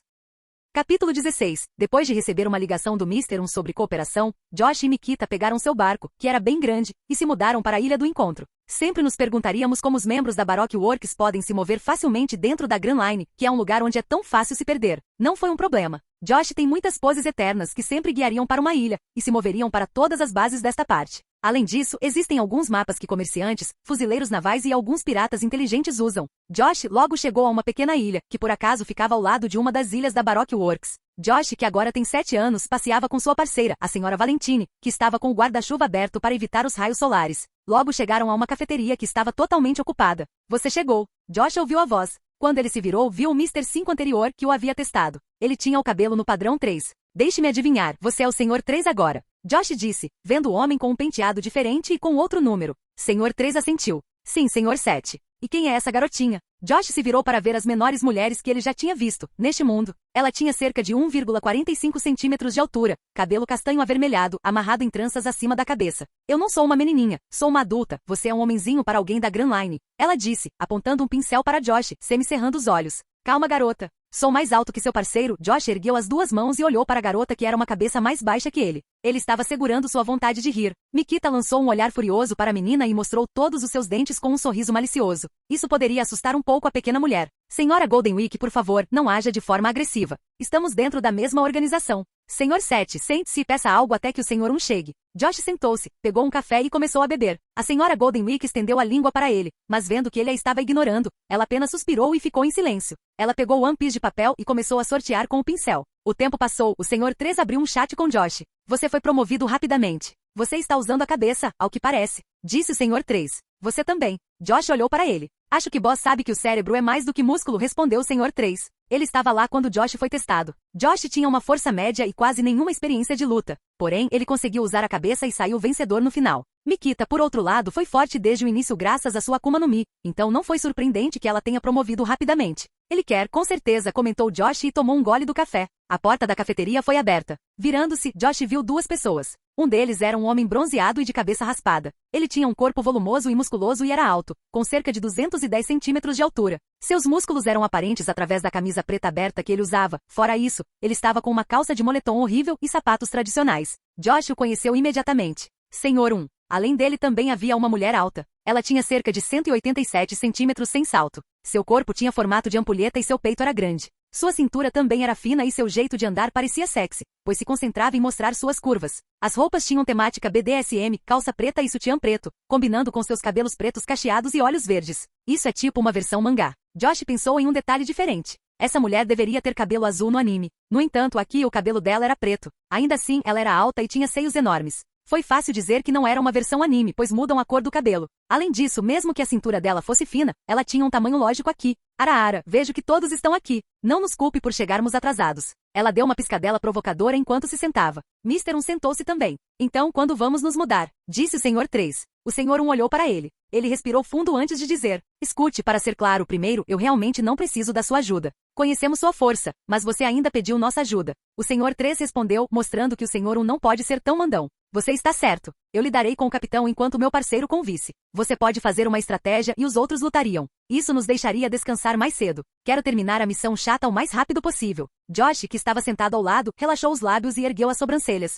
Capítulo 16. Depois de receber uma ligação do Mr. 1 sobre cooperação, Josh e Mikita pegaram seu barco, que era bem grande, e se mudaram para a Ilha do Encontro. Sempre nos perguntaríamos como os membros da Baroque Works podem se mover facilmente dentro da Grand Line, que é um lugar onde é tão fácil se perder. Não foi um problema. Josh tem muitas poses eternas que sempre guiariam para uma ilha, e se moveriam para todas as bases desta parte. Além disso, existem alguns mapas que comerciantes, fuzileiros navais e alguns piratas inteligentes usam. Josh logo chegou a uma pequena ilha, que por acaso ficava ao lado de uma das ilhas da Baroque Works. Josh, que agora tem 7 anos, passeava com sua parceira, a senhora Valentine, que estava com o guarda-chuva aberto para evitar os raios solares. Logo chegaram a uma cafeteria que estava totalmente ocupada. Você chegou. Josh ouviu a voz. Quando ele se virou, viu o Mr. 5 anterior que o havia testado. Ele tinha o cabelo no padrão 3. Deixe-me adivinhar, você é o Senhor 3 agora. Josh disse, vendo o homem com um penteado diferente e com outro número. Senhor 3 assentiu. Sim, Senhor 7. E quem é essa garotinha? Josh se virou para ver as menores mulheres que ele já tinha visto, neste mundo. Ela tinha cerca de 1,45 centímetros de altura, cabelo castanho avermelhado, amarrado em tranças acima da cabeça. Eu não sou uma menininha, sou uma adulta, você é um homenzinho para alguém da Grand Line. Ela disse, apontando um pincel para Josh, semicerrando os olhos. Calma, garota. Sou mais alto que seu parceiro. Josh ergueu as 2 mãos e olhou para a garota que era uma cabeça mais baixa que ele. Ele estava segurando sua vontade de rir. Mikita lançou um olhar furioso para a menina e mostrou todos os seus dentes com um sorriso malicioso. Isso poderia assustar um pouco a pequena mulher. Senhora Goldenwick, por favor, não haja de forma agressiva. Estamos dentro da mesma organização. Senhor 7, sente-se e peça algo até que o Senhor 1 chegue. Josh sentou-se, pegou um café e começou a beber. A senhora Goldenwick estendeu a língua para ele, mas vendo que ele a estava ignorando, ela apenas suspirou e ficou em silêncio. Ela pegou One Piece de papel e começou a sortear com o pincel. O tempo passou, o Senhor 3 abriu um chat com Josh. Você foi promovido rapidamente. Você está usando a cabeça, ao que parece, disse o Senhor 3. Você também. Josh olhou para ele. Acho que Boss sabe que o cérebro é mais do que músculo, respondeu o Senhor 3. Ele estava lá quando Josh foi testado. Josh tinha uma força média e quase nenhuma experiência de luta. Porém, ele conseguiu usar a cabeça e saiu vencedor no final. Mikita, por outro lado, foi forte desde o início graças à sua Akuma no Mi, então não foi surpreendente que ela tenha promovido rapidamente. Ele quer, com certeza, comentou Josh e tomou um gole do café. A porta da cafeteria foi aberta. Virando-se, Josh viu 2 pessoas. Um deles era um homem bronzeado e de cabeça raspada. Ele tinha um corpo volumoso e musculoso e era alto, com cerca de 210 centímetros de altura. Seus músculos eram aparentes através da camisa preta aberta que ele usava. Fora isso, ele estava com uma calça de moletom horrível e sapatos tradicionais. Josh o conheceu imediatamente. Senhor 1. Além dele também havia uma mulher alta. Ela tinha cerca de 187 centímetros sem salto. Seu corpo tinha formato de ampulheta e seu peito era grande. Sua cintura também era fina e seu jeito de andar parecia sexy, pois se concentrava em mostrar suas curvas. As roupas tinham temática BDSM, calça preta e sutiã preto, combinando com seus cabelos pretos cacheados e olhos verdes. Isso é tipo uma versão mangá. Josh pensou em um detalhe diferente. Essa mulher deveria ter cabelo azul no anime. No entanto, aqui o cabelo dela era preto. Ainda assim, ela era alta e tinha seios enormes. Foi fácil dizer que não era uma versão anime, pois mudam a cor do cabelo. Além disso, mesmo que a cintura dela fosse fina, ela tinha um tamanho lógico aqui. Ara, vejo que todos estão aqui. Não nos culpe por chegarmos atrasados. Ela deu uma piscadela provocadora enquanto se sentava. Mr. 1 sentou-se também. Então, quando vamos nos mudar? Disse o Senhor 3. O Senhor 1 olhou para ele. Ele respirou fundo antes de dizer. Escute, para ser claro, primeiro, eu realmente não preciso da sua ajuda. Conhecemos sua força, mas você ainda pediu nossa ajuda. O Senhor 3 respondeu, mostrando que o Senhor 1 não pode ser tão mandão. Você está certo. Eu lidarei com o capitão enquanto meu parceiro com o vice. Você pode fazer uma estratégia e os outros lutariam. Isso nos deixaria descansar mais cedo. Quero terminar a missão chata o mais rápido possível. Josh, que estava sentado ao lado, relaxou os lábios e ergueu as sobrancelhas.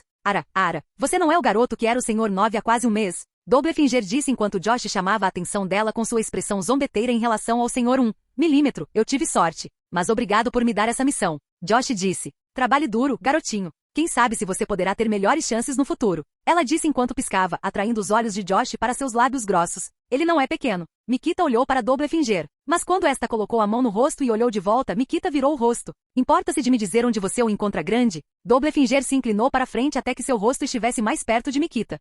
Ara, você não é o garoto que era o Sr. 9 há quase um mês? Doppelfinger disse enquanto Josh chamava a atenção dela com sua expressão zombeteira em relação ao Sr. 1 milímetro. Eu tive sorte. Mas obrigado por me dar essa missão. Josh disse. Trabalhe duro, garotinho. Quem sabe se você poderá ter melhores chances no futuro. Ela disse enquanto piscava, atraindo os olhos de Josh para seus lábios grossos. Ele não é pequeno. Mikita olhou para Doppelfinger. Mas quando esta colocou a mão no rosto e olhou de volta, Mikita virou o rosto. Importa-se de me dizer onde você o encontra grande? Doppelfinger se inclinou para frente até que seu rosto estivesse mais perto de Mikita.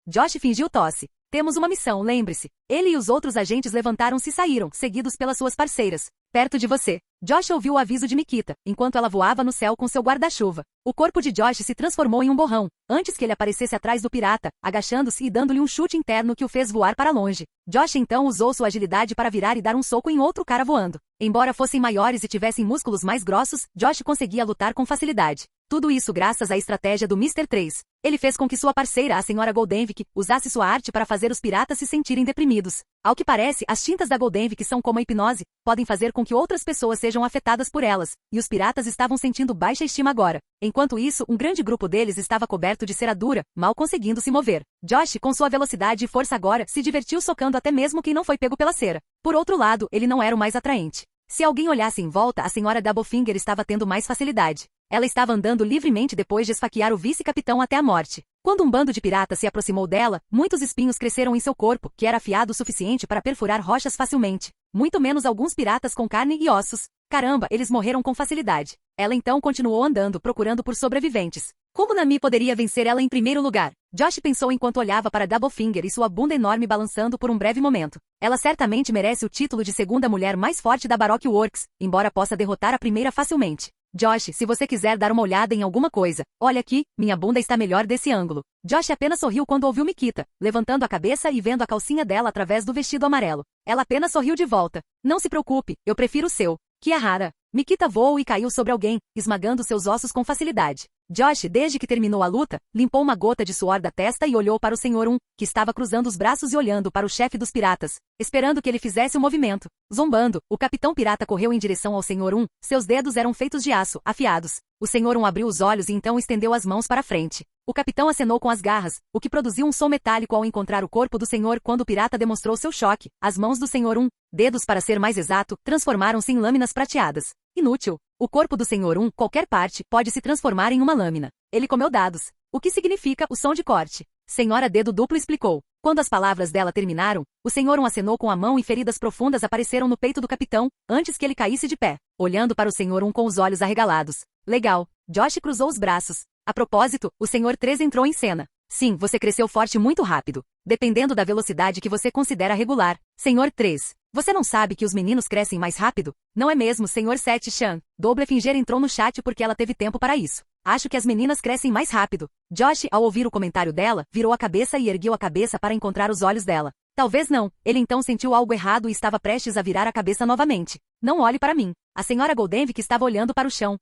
Josh fingiu tosse. Temos uma missão, lembre-se. Ele e os outros agentes levantaram-se e saíram, seguidos pelas suas parceiras. Perto de você. Josh ouviu o aviso de Mikita, enquanto ela voava no céu com seu guarda-chuva. O corpo de Josh se transformou em um borrão, antes que ele aparecesse atrás do pirata, agachando-se e dando-lhe um chute interno que o fez voar para longe. Josh então usou sua agilidade para virar e dar um soco em outro cara voando. Embora fossem maiores e tivessem músculos mais grossos, Josh conseguia lutar com facilidade. Tudo isso graças à estratégia do Mr. 3. Ele fez com que sua parceira, a Sra. Goldenvik, usasse sua arte para fazer os piratas se sentirem deprimidos. Ao que parece, as tintas da Goldenvik são como a hipnose, podem fazer com que outras pessoas sejam afetadas por elas, e os piratas estavam sentindo baixa estima agora. Enquanto isso, um grande grupo deles estava coberto de cera dura, mal conseguindo se mover. Josh, com sua velocidade e força agora, se divertiu socando até mesmo quem não foi pego pela cera. Por outro lado, ele não era o mais atraente. Se alguém olhasse em volta, a Sra. Doublefinger estava tendo mais facilidade. Ela estava andando livremente depois de esfaquear o vice-capitão até a morte. Quando um bando de piratas se aproximou dela, muitos espinhos cresceram em seu corpo, que era afiado o suficiente para perfurar rochas facilmente. Muito menos alguns piratas com carne e ossos. Caramba, eles morreram com facilidade. Ela então continuou andando, procurando por sobreviventes. Como Nami poderia vencer ela em primeiro lugar? Josh pensou enquanto olhava para Doublefinger e sua bunda enorme balançando por um breve momento. Ela certamente merece o título de segunda mulher mais forte da Baroque Works, embora possa derrotar a primeira facilmente. Josh, se você quiser dar uma olhada em alguma coisa, olha aqui, minha bunda está melhor desse ângulo. Josh apenas sorriu quando ouviu Mikita, levantando a cabeça e vendo a calcinha dela através do vestido amarelo. Ela apenas sorriu de volta. Não se preocupe, eu prefiro o seu. Que rara. Mikita voou e caiu sobre alguém, esmagando seus ossos com facilidade. Josh, desde que terminou a luta, limpou uma gota de suor da testa e olhou para o Sr. 1, que estava cruzando os braços e olhando para o chefe dos piratas, esperando que ele fizesse o movimento. Zombando, o capitão pirata correu em direção ao Sr. 1, seus dedos eram feitos de aço, afiados. O Sr. 1 abriu os olhos e então estendeu as mãos para frente. O capitão acenou com as garras, o que produziu um som metálico ao encontrar o corpo do senhor quando o pirata demonstrou seu choque. As mãos do Sr. 1, dedos para ser mais exato, transformaram-se em lâminas prateadas. Inútil. O corpo do Sr. 1, qualquer parte, pode se transformar em uma lâmina. Ele comeu dados. O que significa o som de corte? Senhora Dedo Duplo explicou. Quando as palavras dela terminaram, o Sr. 1 acenou com a mão e feridas profundas apareceram no peito do capitão, antes que ele caísse de pé, olhando para o Sr. 1 com os olhos arregalados. Legal. Josh cruzou os braços. A propósito, o Sr. 3 entrou em cena. Sim, você cresceu forte muito rápido. Dependendo da velocidade que você considera regular. Sr. 3. Você não sabe que os meninos crescem mais rápido? Não é mesmo, Sr. 7 Chan? Doublefinger entrou no chat porque ela teve tempo para isso. Acho que as meninas crescem mais rápido. Josh, ao ouvir o comentário dela, virou a cabeça e ergueu a cabeça para encontrar os olhos dela. Talvez não. Ele então sentiu algo errado e estava prestes a virar a cabeça novamente. Não olhe para mim. A Sra. Goldenvik estava olhando para o chão.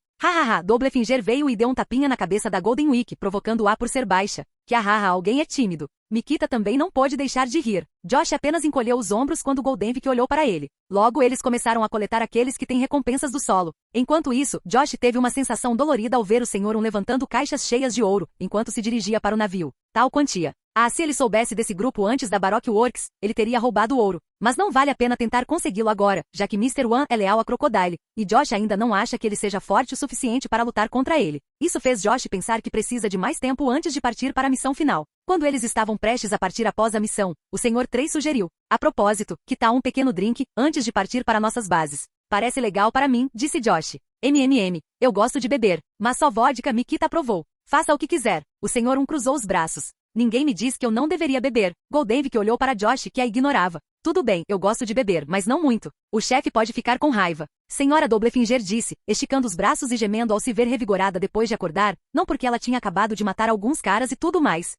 Doublefinger veio e deu um tapinha na cabeça da Golden Week, provocando-a por ser baixa. Que alguém é tímido. Mikita também não pôde deixar de rir. Josh apenas encolheu os ombros quando Goldenvik olhou para ele. Logo eles começaram a coletar aqueles que têm recompensas do solo. Enquanto isso, Josh teve uma sensação dolorida ao ver o Sr. 1 levantando caixas cheias de ouro, enquanto se dirigia para o navio. Tal quantia. Se ele soubesse desse grupo antes da Baroque Works, ele teria roubado o ouro. Mas não vale a pena tentar consegui-lo agora, já que Mr. 1 é leal a Crocodile, e Josh ainda não acha que ele seja forte o suficiente para lutar contra ele. Isso fez Josh pensar que precisa de mais tempo antes de partir para a missão final. Quando eles estavam prestes a partir após a missão, o Sr. 3 sugeriu. A propósito, que tal um pequeno drink, antes de partir para nossas bases? Parece legal para mim, disse Josh. Eu gosto de beber, mas só vodka. Mikita aprovou. Faça o que quiser. O Sr. 1 cruzou os braços. Ninguém me diz que eu não deveria beber. Goldenvik olhou para Josh, que a ignorava. Tudo bem, eu gosto de beber, mas não muito. O chefe pode ficar com raiva. Sra. Doublefinger disse, esticando os braços e gemendo ao se ver revigorada depois de acordar, não porque ela tinha acabado de matar alguns caras e tudo mais.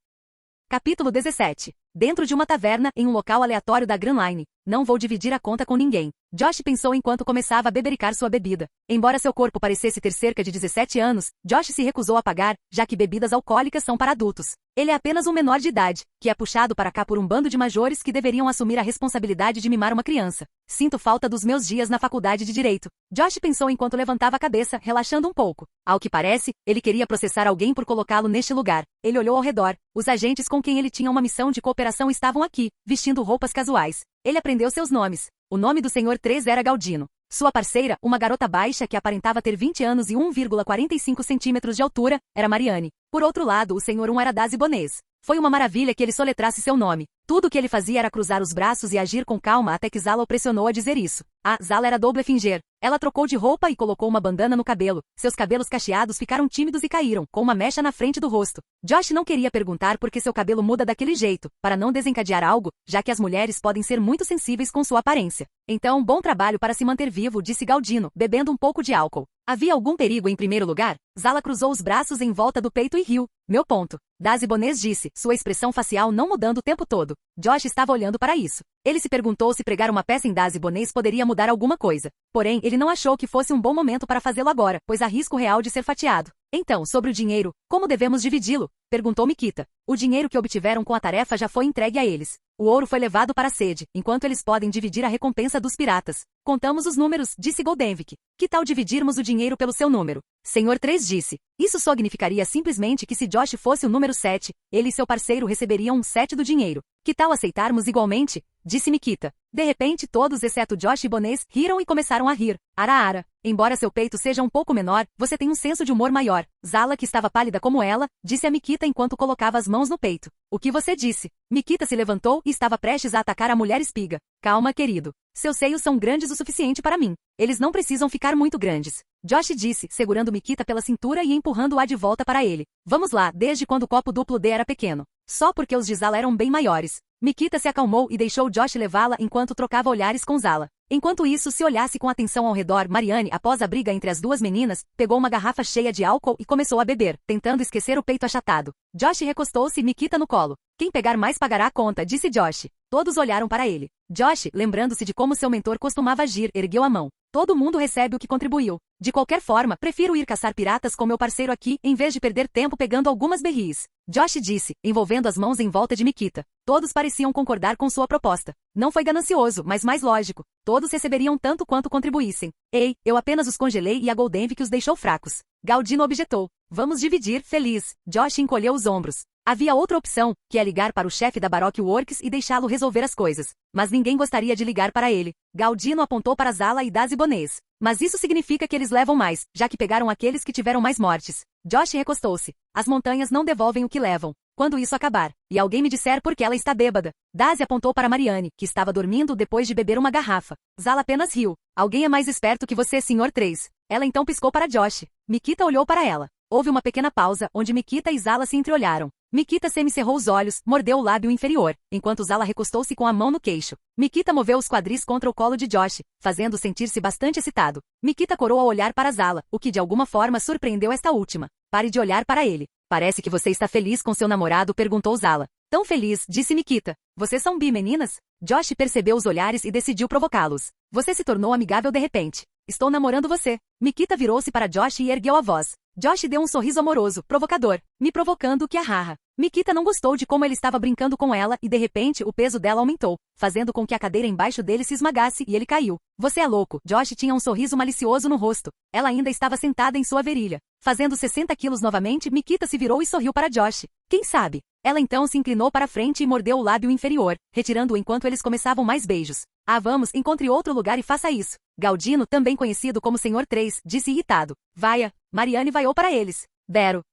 Capítulo 17. Dentro de uma taverna, em um local aleatório da Grand Line. Não vou dividir a conta com ninguém. Josh pensou enquanto começava a bebericar sua bebida. Embora seu corpo parecesse ter cerca de 17 anos, Josh se recusou a pagar, já que bebidas alcoólicas são para adultos. Ele é apenas um menor de idade, que é puxado para cá por um bando de majores que deveriam assumir a responsabilidade de mimar uma criança. Sinto falta dos meus dias na faculdade de Direito. Josh pensou enquanto levantava a cabeça, relaxando um pouco. Ao que parece, ele queria processar alguém por colocá-lo neste lugar. Ele olhou ao redor. Os agentes com quem ele tinha uma missão de cooperação estavam aqui, vestindo roupas casuais. Ele aprendeu seus nomes. O nome do Senhor 3 era Galdino. Sua parceira, uma garota baixa que aparentava ter 20 anos e 1,45 centímetros de altura, era Mariane. Por outro lado, o Senhor 1 era Dazi Bonês. Foi uma maravilha que ele soletrasse seu nome. Tudo o que ele fazia era cruzar os braços e agir com calma até que Zala o pressionou a dizer isso. Zala era Double Finger. Ela trocou de roupa e colocou uma bandana no cabelo. Seus cabelos cacheados ficaram tímidos e caíram, com uma mecha na frente do rosto. Josh não queria perguntar por que seu cabelo muda daquele jeito, para não desencadear algo, já que as mulheres podem ser muito sensíveis com sua aparência. Então, bom trabalho para se manter vivo, disse Galdino, bebendo um pouco de álcool. Havia algum perigo em primeiro lugar? Zala cruzou os braços em volta do peito e riu. Meu ponto. Dazi Bonês disse, sua expressão facial não mudando o tempo todo. Josh estava olhando para isso. Ele se perguntou se pregar uma peça em Dazi Bonês poderia mudar alguma coisa. Porém, ele não achou que fosse um bom momento para fazê-lo agora, pois há risco real de ser fatiado. Então, sobre o dinheiro, como devemos dividi-lo? Perguntou Mikita. O dinheiro que obtiveram com a tarefa já foi entregue a eles. O ouro foi levado para a sede, enquanto eles podem dividir a recompensa dos piratas. Contamos os números, disse Goldenvik. Que tal dividirmos o dinheiro pelo seu número? Senhor 3 disse. Isso significaria simplesmente que se Josh fosse o número 7, ele e seu parceiro receberiam um 7 do dinheiro. Que tal aceitarmos igualmente? Disse Mikita. De repente todos exceto Josh e Bonês riram e começaram a rir. Ara. Embora seu peito seja um pouco menor, você tem um senso de humor maior. Zala, que estava pálida como ela, disse a Mikita enquanto colocava as mãos no peito. O que você disse? Mikita se levantou e estava prestes a atacar a mulher espiga. Calma, querido. Seus seios são grandes o suficiente para mim. Eles não precisam ficar muito grandes. Josh disse, segurando Mikita pela cintura e empurrando-a de volta para ele. Vamos lá, desde quando o copo duplo D era pequeno. Só porque os de Zala eram bem maiores. Mikita se acalmou e deixou Josh levá-la enquanto trocava olhares com Zala. Enquanto isso, se olhasse com atenção ao redor, Mariane, após a briga entre as duas meninas, pegou uma garrafa cheia de álcool e começou a beber, tentando esquecer o peito achatado. Josh recostou-se e Mikita no colo. Quem pegar mais pagará a conta, disse Josh. Todos olharam para ele. Josh, lembrando-se de como seu mentor costumava agir, ergueu a mão. Todo mundo recebe o que contribuiu. De qualquer forma, prefiro ir caçar piratas com meu parceiro aqui, em vez de perder tempo pegando algumas berries. Josh disse, envolvendo as mãos em volta de Mikita. Todos pareciam concordar com sua proposta. Não foi ganancioso, mas mais lógico. Todos receberiam tanto quanto contribuíssem. Ei, eu apenas os congelei e a Goldenvik os deixou fracos. Galdino objetou. Vamos dividir, feliz. Josh encolheu os ombros. Havia outra opção, que é ligar para o chefe da Baroque Works e deixá-lo resolver as coisas. Mas ninguém gostaria de ligar para ele. Galdino apontou para Zala e Dazi Bonês. Mas isso significa que eles levam mais, já que pegaram aqueles que tiveram mais mortes. Josh recostou-se. As montanhas não devolvem o que levam. Quando isso acabar, e alguém me disser por que ela está bêbada. Dazi apontou para Mariane, que estava dormindo depois de beber uma garrafa. Zala apenas riu. Alguém é mais esperto que você, Sr. 3. Ela então piscou para Josh. Mikita olhou para ela. Houve uma pequena pausa, onde Mikita e Zala se entreolharam. Mikita semicerrou os olhos, mordeu o lábio inferior, enquanto Zala recostou-se com a mão no queixo. Mikita moveu os quadris contra o colo de Josh, fazendo-o sentir-se bastante excitado. Mikita corou ao olhar para Zala, o que de alguma forma surpreendeu esta última. Pare de olhar para ele. Parece que você está feliz com seu namorado, perguntou Zala. Tão feliz, disse Mikita. Vocês são bi, meninas? Josh percebeu os olhares e decidiu provocá-los. Você se tornou amigável de repente. Estou namorando você. Mikita virou-se para Josh e ergueu a voz. Josh deu um sorriso amoroso, provocador, me provocando que a Mikita não gostou de como ele estava brincando com ela e de repente o peso dela aumentou, fazendo com que a cadeira embaixo dele se esmagasse e ele caiu. Você é louco. Josh tinha um sorriso malicioso no rosto. Ela ainda estava sentada em sua virilha. Fazendo 60 quilos novamente, Mikita se virou e sorriu para Josh. Quem sabe? Ela então se inclinou para frente e mordeu o lábio inferior, retirando-o enquanto eles começavam mais beijos. Vamos, encontre outro lugar e faça isso. Galdino, também conhecido como Senhor 3, disse irritado. Vaia. Mariane vaiou para eles. Bero.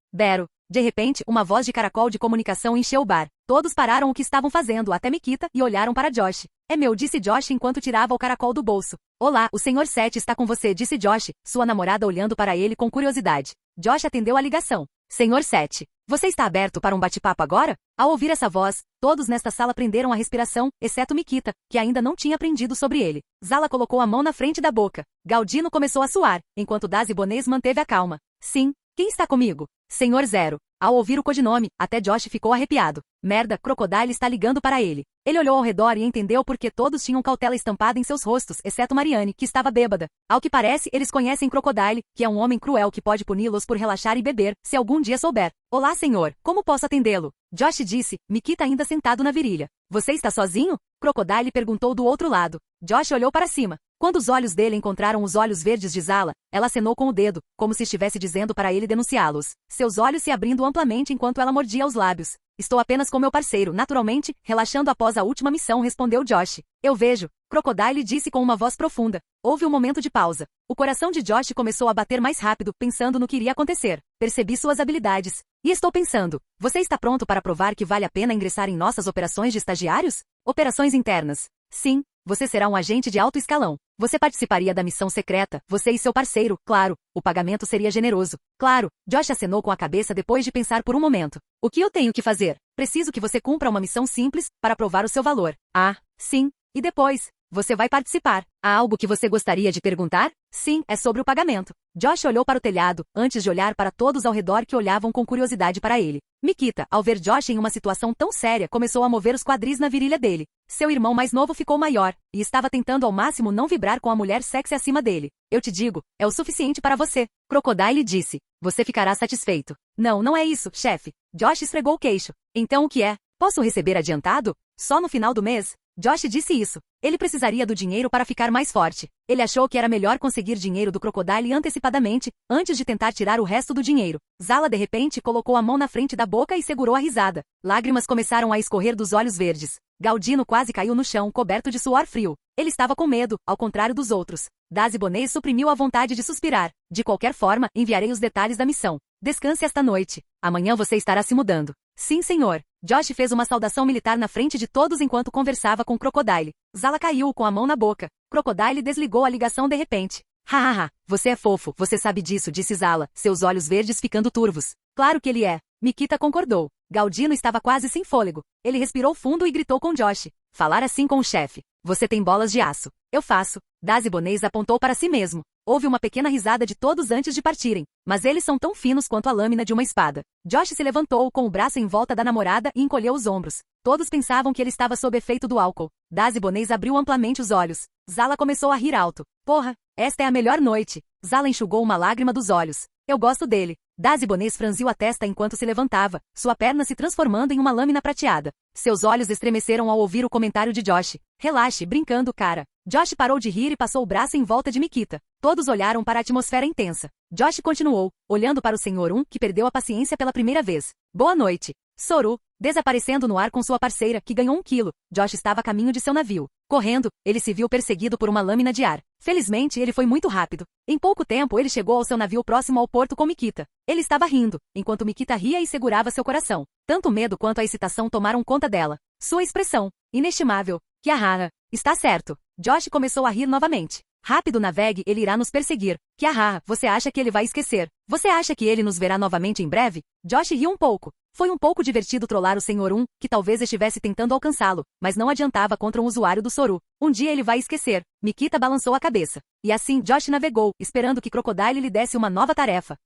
De repente, uma voz de caracol de comunicação encheu o bar. Todos pararam o que estavam fazendo, até Mikita, e olharam para Josh. É meu, disse Josh enquanto tirava o caracol do bolso. Olá, o Senhor 7 está com você, disse Josh, sua namorada olhando para ele com curiosidade. Josh atendeu a ligação. Senhor 7. Você está aberto para um bate-papo agora? Ao ouvir essa voz, todos nesta sala prenderam a respiração, exceto Mikita, que ainda não tinha aprendido sobre ele. Zala colocou a mão na frente da boca. Galdino começou a suar, enquanto Dazi Bonês manteve a calma. Sim. Quem está comigo? Senhor Zero. Ao ouvir o codinome, até Josh ficou arrepiado. Merda, Crocodile está ligando para ele. Ele olhou ao redor e entendeu por que todos tinham cautela estampada em seus rostos, exceto Marianne, que estava bêbada. Ao que parece, eles conhecem Crocodile, que é um homem cruel que pode puni-los por relaxar e beber, se algum dia souber. Olá, senhor. Como posso atendê-lo? Josh disse, Mikita ainda sentado na virilha. Você está sozinho? Crocodile perguntou do outro lado. Josh olhou para cima. Quando os olhos dele encontraram os olhos verdes de Zala, ela acenou com o dedo, como se estivesse dizendo para ele denunciá-los. Seus olhos se abrindo amplamente enquanto ela mordia os lábios. Estou apenas com meu parceiro, naturalmente, relaxando após a última missão, respondeu Josh. Eu vejo. Crocodile disse com uma voz profunda. Houve um momento de pausa. O coração de Josh começou a bater mais rápido, pensando no que iria acontecer. Percebi suas habilidades. E estou pensando, você está pronto para provar que vale a pena ingressar em nossas operações de estagiários? Operações internas. Sim. Você será um agente de alto escalão. Você participaria da missão secreta, você e seu parceiro, claro. O pagamento seria generoso. Claro, Josh acenou com a cabeça depois de pensar por um momento. O que eu tenho que fazer? Preciso que você cumpra uma missão simples, para provar o seu valor. Ah, sim. E depois? Você vai participar. Há algo que você gostaria de perguntar? Sim, é sobre o pagamento. Josh olhou para o telhado, antes de olhar para todos ao redor que olhavam com curiosidade para ele. Mikita, ao ver Josh em uma situação tão séria, começou a mover os quadris na virilha dele. Seu irmão mais novo ficou maior, e estava tentando ao máximo não vibrar com a mulher sexy acima dele. Eu te digo, é o suficiente para você. Crocodile disse. Você ficará satisfeito. Não, não é isso, chefe. Josh esfregou o queixo. Então o que é? Posso receber adiantado? Só no final do mês? Josh disse isso. Ele precisaria do dinheiro para ficar mais forte. Ele achou que era melhor conseguir dinheiro do Crocodile antecipadamente, antes de tentar tirar o resto do dinheiro. Zala de repente colocou a mão na frente da boca e segurou a risada. Lágrimas começaram a escorrer dos olhos verdes. Galdino quase caiu no chão, coberto de suor frio. Ele estava com medo, ao contrário dos outros. Dazi Bonet suprimiu a vontade de suspirar. De qualquer forma, enviarei os detalhes da missão. Descanse esta noite. Amanhã você estará se mudando. Sim, senhor. Josh fez uma saudação militar na frente de todos enquanto conversava com Crocodile. Zala caiu com a mão na boca. Crocodile desligou a ligação de repente. Hahaha, você é fofo, você sabe disso, disse Zala, seus olhos verdes ficando turvos. Claro que ele é. Mikita concordou. Galdino estava quase sem fôlego. Ele respirou fundo e gritou com Josh. Falar assim com o chefe. Você tem bolas de aço. Eu faço. Dazi Bonet apontou para si mesmo. Houve uma pequena risada de todos antes de partirem, mas eles são tão finos quanto a lâmina de uma espada. Josh se levantou com o braço em volta da namorada e encolheu os ombros. Todos pensavam que ele estava sob efeito do álcool. Dazi Bonet abriu amplamente os olhos. Zala começou a rir alto. Porra, esta é a melhor noite. Zala enxugou uma lágrima dos olhos. Eu gosto dele. Dazi Bonet franziu a testa enquanto se levantava, sua perna se transformando em uma lâmina prateada. Seus olhos estremeceram ao ouvir o comentário de Josh. Relaxe, brincando, cara. Josh parou de rir e passou o braço em volta de Mikita. Todos olharam para a atmosfera intensa. Josh continuou, olhando para o Senhor que perdeu a paciência pela primeira vez. Boa noite. Soru, desaparecendo no ar com sua parceira, que ganhou 1 quilo. Josh estava a caminho de seu navio. Correndo, ele se viu perseguido por uma lâmina de ar. Felizmente, ele foi muito rápido. Em pouco tempo, ele chegou ao seu navio próximo ao porto com Mikita. Ele estava rindo, enquanto Mikita ria e segurava seu coração. Tanto o medo quanto a excitação tomaram conta dela. Sua expressão, inestimável. Kiahaha, está certo. Josh começou a rir novamente. Rápido navegue, ele irá nos perseguir. Kiahaha, você acha que ele vai esquecer? Você acha que ele nos verá novamente em breve? Josh riu um pouco. Foi um pouco divertido trollar o Senhor que talvez estivesse tentando alcançá-lo, mas não adiantava contra um usuário do Soru. Um dia ele vai esquecer. Mikita balançou a cabeça. E assim Josh navegou, esperando que Crocodile lhe desse uma nova tarefa.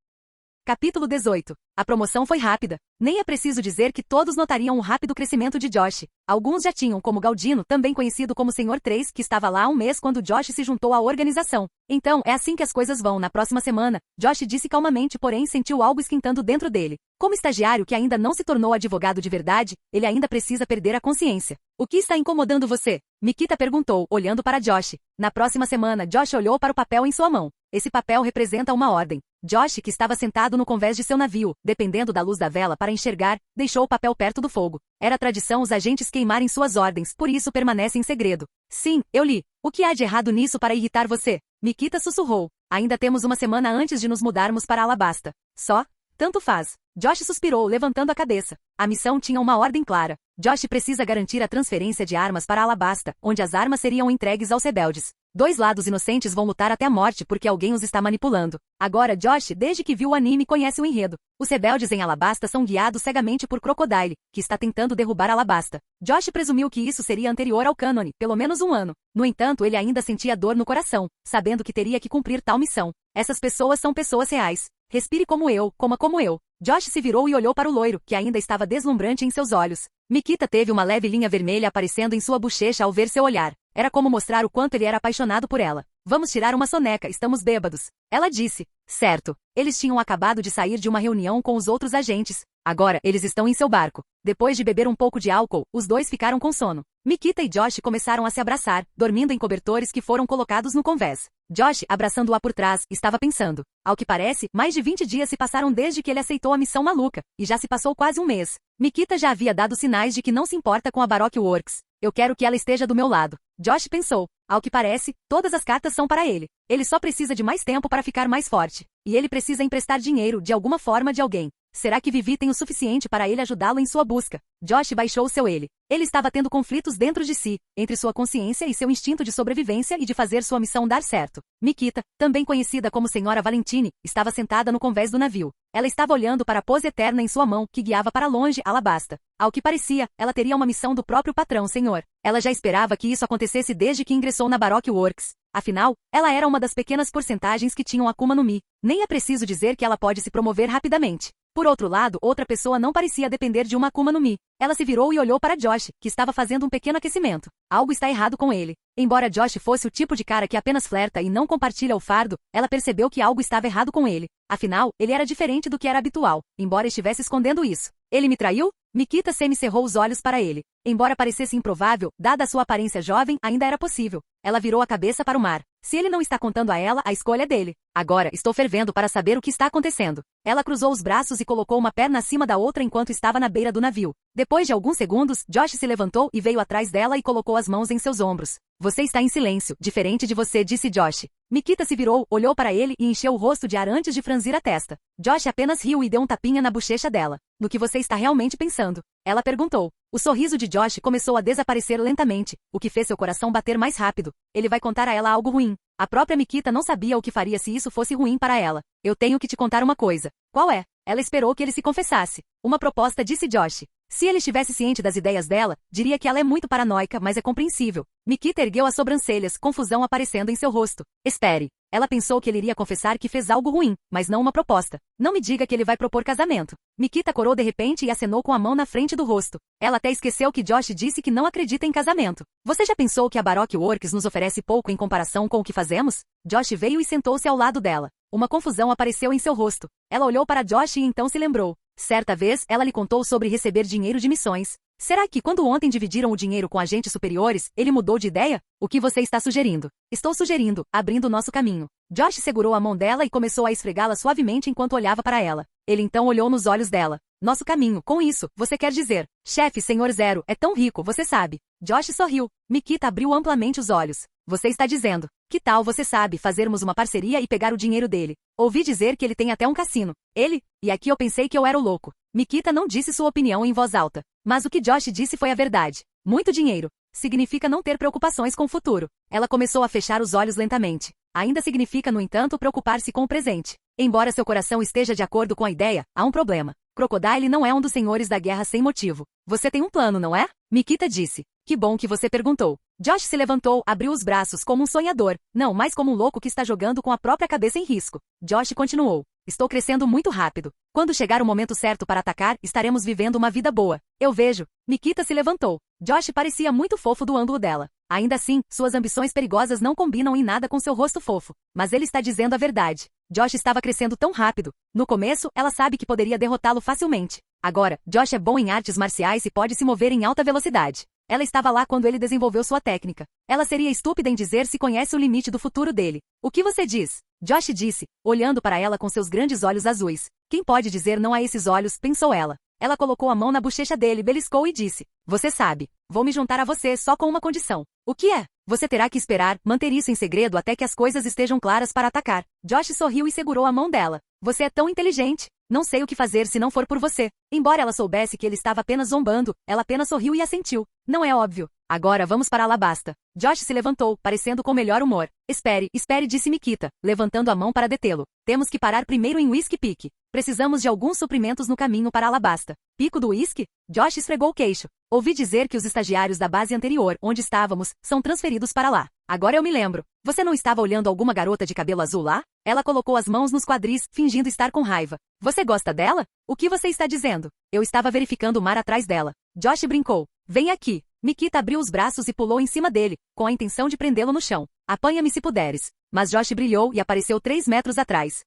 Capítulo 18. A promoção foi rápida. Nem é preciso dizer que todos notariam o rápido crescimento de Josh. Alguns já tinham, como Galdino, também conhecido como Senhor 3, que estava lá há um mês quando Josh se juntou à organização. Então, é assim que as coisas vão. Na próxima semana, Josh disse calmamente, porém sentiu algo esquentando dentro dele. Como estagiário que ainda não se tornou advogado de verdade, ele ainda precisa perder a consciência. O que está incomodando você? Mikita perguntou, olhando para Josh. Na próxima semana, Josh olhou para o papel em sua mão. Esse papel representa uma ordem. Josh, que estava sentado no convés de seu navio, dependendo da luz da vela para enxergar, deixou o papel perto do fogo. Era tradição os agentes queimarem suas ordens, por isso permanece em segredo. Sim, eu li. O que há de errado nisso para irritar você? Mikita sussurrou. Ainda temos uma semana antes de nos mudarmos para Alabasta. Só? Tanto faz. Josh suspirou, levantando a cabeça. A missão tinha uma ordem clara. Josh precisa garantir a transferência de armas para Alabasta, onde as armas seriam entregues aos rebeldes. 2 lados inocentes vão lutar até a morte porque alguém os está manipulando. Agora Josh, desde que viu o anime, conhece o enredo. Os rebeldes em Alabasta são guiados cegamente por Crocodile, que está tentando derrubar Alabasta. Josh presumiu que isso seria anterior ao cânone, pelo menos 1 ano. No entanto, ele ainda sentia dor no coração, sabendo que teria que cumprir tal missão. Essas pessoas são pessoas reais. Respire como eu, coma como eu. Josh se virou e olhou para o loiro, que ainda estava deslumbrante em seus olhos. Mikita teve uma leve linha vermelha aparecendo em sua bochecha ao ver seu olhar. Era como mostrar o quanto ele era apaixonado por ela. Vamos tirar uma soneca, estamos bêbados. Ela disse. Certo. Eles tinham acabado de sair de uma reunião com os outros agentes. Agora, eles estão em seu barco. Depois de beber um pouco de álcool, os dois ficaram com sono. Mikita e Josh começaram a se abraçar, dormindo em cobertores que foram colocados no convés. Josh, abraçando-a por trás, estava pensando. Ao que parece, mais de 20 dias se passaram desde que ele aceitou a missão maluca, e já se passou quase um mês. Mikita já havia dado sinais de que não se importa com a Baroque Works. Eu quero que ela esteja do meu lado. Josh pensou. Ao que parece, todas as cartas são para ele. Ele só precisa de mais tempo para ficar mais forte. E ele precisa emprestar dinheiro, de alguma forma, de alguém. Será que Vivi tem o suficiente para ele ajudá-lo em sua busca? Josh baixou seu ele. Ele estava tendo conflitos dentro de si, entre sua consciência e seu instinto de sobrevivência e de fazer sua missão dar certo. Mikita, também conhecida como Senhora Valentine, estava sentada no convés do navio. Ela estava olhando para a pose eterna em sua mão, que guiava para longe Alabasta. Ao que parecia, ela teria uma missão do próprio patrão, senhor. Ela já esperava que isso acontecesse desde que ingressou na Baroque Works. Afinal, ela era uma das pequenas porcentagens que tinham Akuma no Mi. Nem é preciso dizer que ela pode se promover rapidamente. Por outro lado, outra pessoa não parecia depender de uma Akuma no Mi. Ela se virou e olhou para Josh, que estava fazendo um pequeno aquecimento. Algo está errado com ele. Embora Josh fosse o tipo de cara que apenas flerta e não compartilha o fardo, ela percebeu que algo estava errado com ele. Afinal, ele era diferente do que era habitual, embora estivesse escondendo isso. Ele me traiu? Mikita semicerrou os olhos para ele. Embora parecesse improvável, dada a sua aparência jovem, ainda era possível. Ela virou a cabeça para o mar. Se ele não está contando a ela, a escolha é dele. Agora, estou fervendo para saber o que está acontecendo. Ela cruzou os braços e colocou uma perna acima da outra enquanto estava na beira do navio. Depois de alguns segundos, Josh se levantou e veio atrás dela e colocou as mãos em seus ombros. Você está em silêncio, diferente de você, disse Josh. Mikita se virou, olhou para ele e encheu o rosto de ar antes de franzir a testa. Josh apenas riu e deu um tapinha na bochecha dela. No que você está realmente pensando? Ela perguntou. O sorriso de Josh começou a desaparecer lentamente, o que fez seu coração bater mais rápido. Ele vai contar a ela algo ruim. A própria Mikita não sabia o que faria se isso fosse ruim para ela. Eu tenho que te contar uma coisa. Qual é? Ela esperou que ele se confessasse. Uma proposta, disse Josh. Se ele estivesse ciente das ideias dela, diria que ela é muito paranoica, mas é compreensível. Mikita ergueu as sobrancelhas, confusão aparecendo em seu rosto. Espere. Ela pensou que ele iria confessar que fez algo ruim, mas não uma proposta. Não me diga que ele vai propor casamento. Mikita corou de repente e acenou com a mão na frente do rosto. Ela até esqueceu que Josh disse que não acredita em casamento. Você já pensou que a Baroque Works nos oferece pouco em comparação com o que fazemos? Josh veio e sentou-se ao lado dela. Uma confusão apareceu em seu rosto. Ela olhou para Josh e então se lembrou. Certa vez, ela lhe contou sobre receber dinheiro de missões. Será que quando ontem dividiram o dinheiro com agentes superiores, ele mudou de ideia? O que você está sugerindo? Estou sugerindo, abrindo o nosso caminho. Josh segurou a mão dela e começou a esfregá-la suavemente enquanto olhava para ela. Ele então olhou nos olhos dela. Nosso caminho, com isso, você quer dizer. Chefe, Senhor Zero, é tão rico, você sabe. Josh sorriu. Mikita abriu amplamente os olhos. Você está dizendo. Que tal, você sabe, fazermos uma parceria e pegar o dinheiro dele? Ouvi dizer que ele tem até um cassino. Ele? E aqui eu pensei que eu era o louco. Mikita não disse sua opinião em voz alta. Mas o que Josh disse foi a verdade. Muito dinheiro. Significa não ter preocupações com o futuro. Ela começou a fechar os olhos lentamente. Ainda significa, no entanto, preocupar-se com o presente. Embora seu coração esteja de acordo com a ideia, há um problema. Crocodile não é um dos senhores da guerra sem motivo. Você tem um plano, não é? Mikita disse. Que bom que você perguntou. Josh se levantou, abriu os braços como um sonhador, não mais como um louco que está jogando com a própria cabeça em risco. Josh continuou. Estou crescendo muito rápido. Quando chegar o momento certo para atacar, estaremos vivendo uma vida boa. Eu vejo. Mikita se levantou. Josh parecia muito fofo do ângulo dela. Ainda assim, suas ambições perigosas não combinam em nada com seu rosto fofo. Mas ele está dizendo a verdade. Josh estava crescendo tão rápido. No começo, ela sabe que poderia derrotá-lo facilmente. Agora, Josh é bom em artes marciais e pode se mover em alta velocidade. Ela estava lá quando ele desenvolveu sua técnica. Ela seria estúpida em dizer se conhece o limite do futuro dele. O que você diz? Josh disse, olhando para ela com seus grandes olhos azuis. Quem pode dizer não a esses olhos, pensou ela. Ela colocou a mão na bochecha dele, beliscou e disse. Você sabe. Vou me juntar a você só com uma condição. O que é? Você terá que esperar, manter isso em segredo até que as coisas estejam claras para atacar. Josh sorriu e segurou a mão dela. Você é tão inteligente. Não sei o que fazer se não for por você. Embora ela soubesse que ele estava apenas zombando, ela apenas sorriu e assentiu. Não é óbvio. Agora vamos para Alabasta. Josh se levantou, parecendo com melhor humor. Espere, disse Mikita, levantando a mão para detê-lo. Temos que parar primeiro em Whiskey Peak. Precisamos de alguns suprimentos no caminho para Alabasta. Pico do Whisky? Josh esfregou o queixo. Ouvi dizer que os estagiários da base anterior, onde estávamos, são transferidos para lá. Agora eu me lembro. Você não estava olhando alguma garota de cabelo azul lá? Ela colocou as mãos nos quadris, fingindo estar com raiva. Você gosta dela? O que você está dizendo? Eu estava verificando o mar atrás dela. Josh brincou. Vem aqui. Mikita abriu os braços e pulou em cima dele, com a intenção de prendê-lo no chão. Apanha-me se puderes. Mas Josh brilhou e apareceu 3 metros atrás.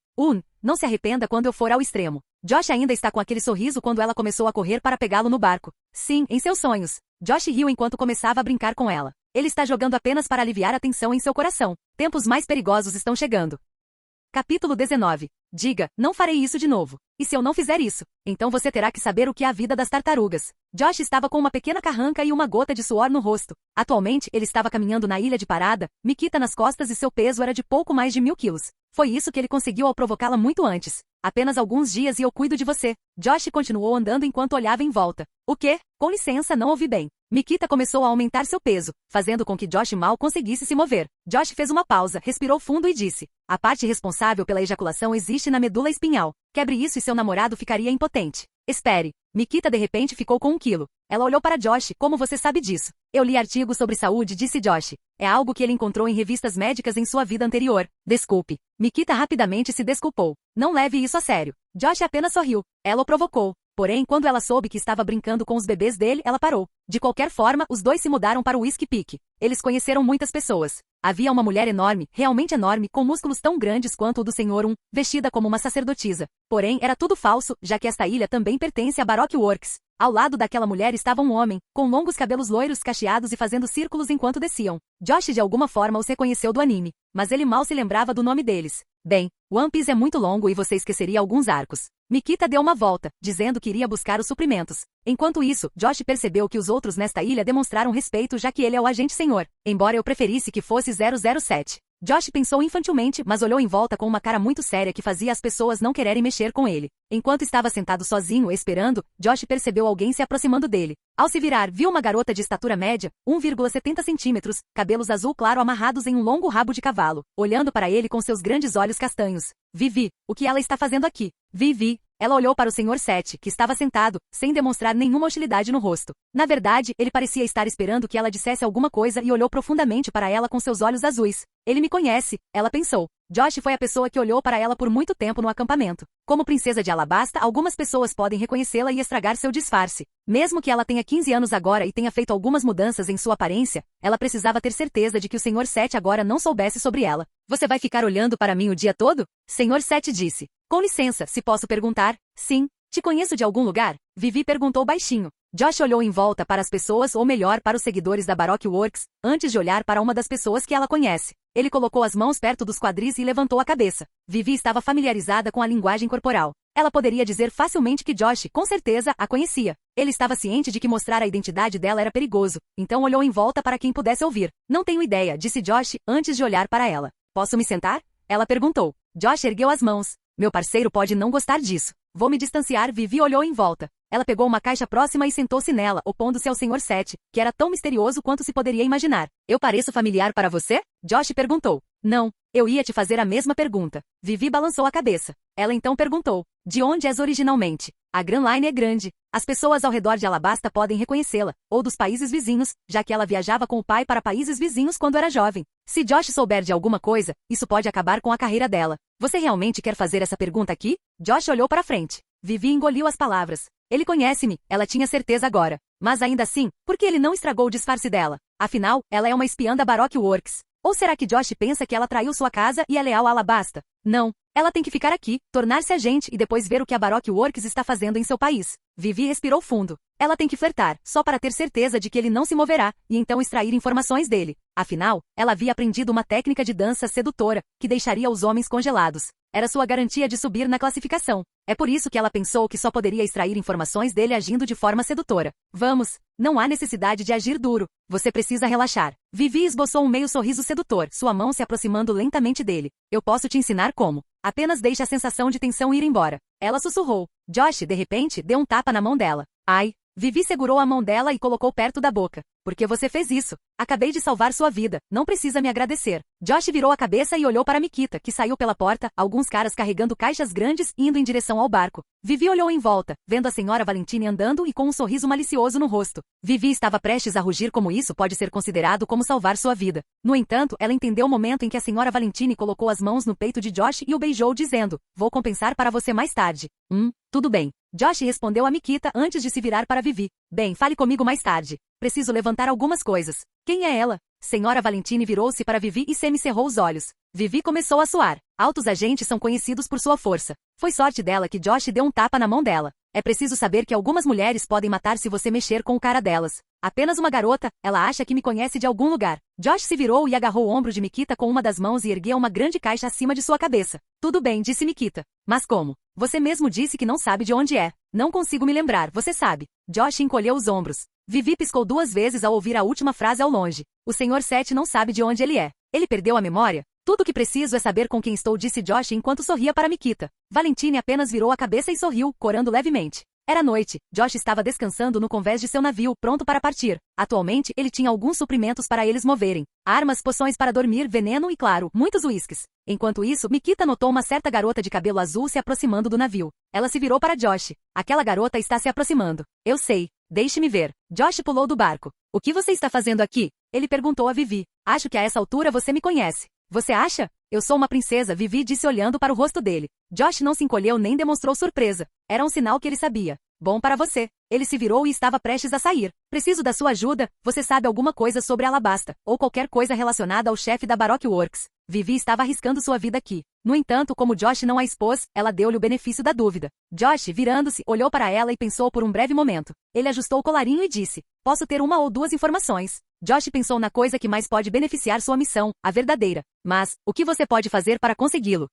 Não se arrependa quando eu for ao extremo. Josh ainda está com aquele sorriso quando ela começou a correr para pegá-lo no barco. Sim, em seus sonhos. Josh riu enquanto começava a brincar com ela. Ele está jogando apenas para aliviar a tensão em seu coração. Tempos mais perigosos estão chegando. Capítulo 19. Diga, não farei isso de novo. E se eu não fizer isso, então você terá que saber o que é a vida das tartarugas. Josh estava com uma pequena carranca e uma gota de suor no rosto. Atualmente, ele estava caminhando na ilha de parada, Mikita nas costas e seu peso era de pouco mais de 1000 quilos. Foi isso que ele conseguiu ao provocá-la muito antes. Apenas alguns dias e eu cuido de você. Josh continuou andando enquanto olhava em volta. O quê? Com licença, não ouvi bem. Mikita começou a aumentar seu peso, fazendo com que Josh mal conseguisse se mover. Josh fez uma pausa, respirou fundo e disse: a parte responsável pela ejaculação existe na medula espinhal. Quebre isso e seu namorado ficaria impotente. Espere. Mikita de repente ficou com 1 quilo. Ela olhou para Josh. Como você sabe disso? Eu li artigos sobre saúde, disse Josh. É algo que ele encontrou em revistas médicas em sua vida anterior. Desculpe. Mikita rapidamente se desculpou. Não leve isso a sério. Josh apenas sorriu. Ela o provocou. Porém, quando ela soube que estava brincando com os bebês dele, ela parou. De qualquer forma, os dois se mudaram para o Whiskey Peak. Eles conheceram muitas pessoas. Havia uma mulher enorme, realmente enorme, com músculos tão grandes quanto o do Sr. Vestida como uma sacerdotisa. Porém, era tudo falso, já que esta ilha também pertence a Baroque Works. Ao lado daquela mulher estava um homem, com longos cabelos loiros cacheados e fazendo círculos enquanto desciam. Josh de alguma forma os reconheceu do anime, mas ele mal se lembrava do nome deles. Bem, One Piece é muito longo e você esqueceria alguns arcos. Mikita deu uma volta, dizendo que iria buscar os suprimentos. Enquanto isso, Josh percebeu que os outros nesta ilha demonstraram respeito já que ele é o agente senhor, embora eu preferisse que fosse 007. Josh pensou infantilmente, mas olhou em volta com uma cara muito séria que fazia as pessoas não quererem mexer com ele. Enquanto estava sentado sozinho esperando, Josh percebeu alguém se aproximando dele. Ao se virar, viu uma garota de estatura média, 1,70 centímetros, cabelos azul claro amarrados em um longo rabo de cavalo, olhando para ele com seus grandes olhos castanhos. Vivi, o que ela está fazendo aqui? Vivi. Ela olhou para o Sr. Seth, que estava sentado, sem demonstrar nenhuma hostilidade no rosto. Na verdade, ele parecia estar esperando que ela dissesse alguma coisa e olhou profundamente para ela com seus olhos azuis. Ele me conhece, ela pensou. Josh foi a pessoa que olhou para ela por muito tempo no acampamento. Como princesa de Alabasta, algumas pessoas podem reconhecê-la e estragar seu disfarce. Mesmo que ela tenha 15 anos agora e tenha feito algumas mudanças em sua aparência, ela precisava ter certeza de que o Sr. Seth agora não soubesse sobre ela. Você vai ficar olhando para mim o dia todo? Sr. Seth disse. Com licença, se posso perguntar? Sim. Te conheço de algum lugar? Vivi perguntou baixinho. Josh olhou em volta para as pessoas ou melhor para os seguidores da Baroque Works, antes de olhar para uma das pessoas que ela conhece. Ele colocou as mãos perto dos quadris e levantou a cabeça. Vivi estava familiarizada com a linguagem corporal. Ela poderia dizer facilmente que Josh, com certeza, a conhecia. Ele estava ciente de que mostrar a identidade dela era perigoso, então olhou em volta para quem pudesse ouvir. Não tenho ideia, disse Josh, antes de olhar para ela. Posso me sentar? Ela perguntou. Josh ergueu as mãos. Meu parceiro pode não gostar disso. Vou me distanciar. Vivi olhou em volta. Ela pegou uma caixa próxima e sentou-se nela, opondo-se ao Sr. Seth, que era tão misterioso quanto se poderia imaginar. Eu pareço familiar para você? Josh perguntou. Não, eu ia te fazer a mesma pergunta. Vivi balançou a cabeça. Ela então perguntou. De onde és originalmente? A Grand Line é grande. As pessoas ao redor de Alabasta podem reconhecê-la, ou dos países vizinhos, já que ela viajava com o pai para países vizinhos quando era jovem. Se Josh souber de alguma coisa, isso pode acabar com a carreira dela. Você realmente quer fazer essa pergunta aqui? Josh olhou para frente. Vivi engoliu as palavras. Ele conhece-me, ela tinha certeza agora. Mas ainda assim, por que ele não estragou o disfarce dela? Afinal, ela é uma espiã da Baroque Works. Ou será que Josh pensa que ela traiu sua casa e é leal a Alabasta? Não. Ela tem que ficar aqui, tornar-se agente e depois ver o que a Baroque Works está fazendo em seu país. Vivi respirou fundo. Ela tem que flertar, só para ter certeza de que ele não se moverá, e então extrair informações dele. Afinal, ela havia aprendido uma técnica de dança sedutora, que deixaria os homens congelados. Era sua garantia de subir na classificação. É por isso que ela pensou que só poderia extrair informações dele agindo de forma sedutora. Vamos, não há necessidade de agir duro. Você precisa relaxar. Vivi esboçou um meio sorriso sedutor, sua mão se aproximando lentamente dele. Eu posso te ensinar como. Apenas deixe a sensação de tensão ir embora. Ela sussurrou. Josh, de repente, deu um tapa na mão dela. Ai, Vivi segurou a mão dela e colocou perto da boca. Por que você fez isso? Acabei de salvar sua vida. Não precisa me agradecer. Josh virou a cabeça e olhou para Mikita, que saiu pela porta, alguns caras carregando caixas grandes indo em direção ao barco. Vivi olhou em volta, vendo a senhora Valentine andando e com um sorriso malicioso no rosto. Vivi estava prestes a rugir como isso pode ser considerado como salvar sua vida. No entanto, ela entendeu o momento em que a senhora Valentine colocou as mãos no peito de Josh e o beijou dizendo, vou compensar para você mais tarde. Tudo bem. Josh respondeu a Mikita antes de se virar para Vivi. Bem, fale comigo mais tarde. Preciso levantar algumas coisas. Quem é ela? Senhora Valentine virou-se para Vivi e semicerrou os olhos. Vivi começou a suar. Altos agentes são conhecidos por sua força. Foi sorte dela que Josh deu um tapa na mão dela. É preciso saber que algumas mulheres podem matar se você mexer com o cara delas. Apenas uma garota, ela acha que me conhece de algum lugar. Josh se virou e agarrou o ombro de Mikita com uma das mãos e ergueu uma grande caixa acima de sua cabeça. Tudo bem, disse Mikita. Mas como? Você mesmo disse que não sabe de onde é. Não consigo me lembrar, você sabe. Josh encolheu os ombros. Vivi piscou 2 vezes ao ouvir a última frase ao longe. O Sr. Seth não sabe de onde ele é. Ele perdeu a memória? Tudo o que preciso é saber com quem estou, disse Josh enquanto sorria para Mikita. Valentine apenas virou a cabeça e sorriu, corando levemente. Era noite. Josh estava descansando no convés de seu navio, pronto para partir. Atualmente, ele tinha alguns suprimentos para eles moverem. Armas, poções para dormir, veneno e, claro, muitos uísques. Enquanto isso, Mikita notou uma certa garota de cabelo azul se aproximando do navio. Ela se virou para Josh. Aquela garota está se aproximando. Eu sei. Deixe-me ver. Josh pulou do barco. O que você está fazendo aqui? Ele perguntou a Vivi. Acho que a essa altura você me conhece. Você acha? Eu sou uma princesa, Vivi disse olhando para o rosto dele. Josh não se encolheu nem demonstrou surpresa. Era um sinal que ele sabia. Bom para você. Ele se virou e estava prestes a sair. Preciso da sua ajuda. Você sabe alguma coisa sobre Alabasta, ou qualquer coisa relacionada ao chefe da Baroque Works. Vivi estava arriscando sua vida aqui. No entanto, como Josh não a expôs, ela deu-lhe o benefício da dúvida. Josh, virando-se, olhou para ela e pensou por um breve momento. Ele ajustou o colarinho e disse, posso ter 1 ou 2 informações. Josh pensou na coisa que mais pode beneficiar sua missão, a verdadeira. Mas, o que você pode fazer para consegui-lo?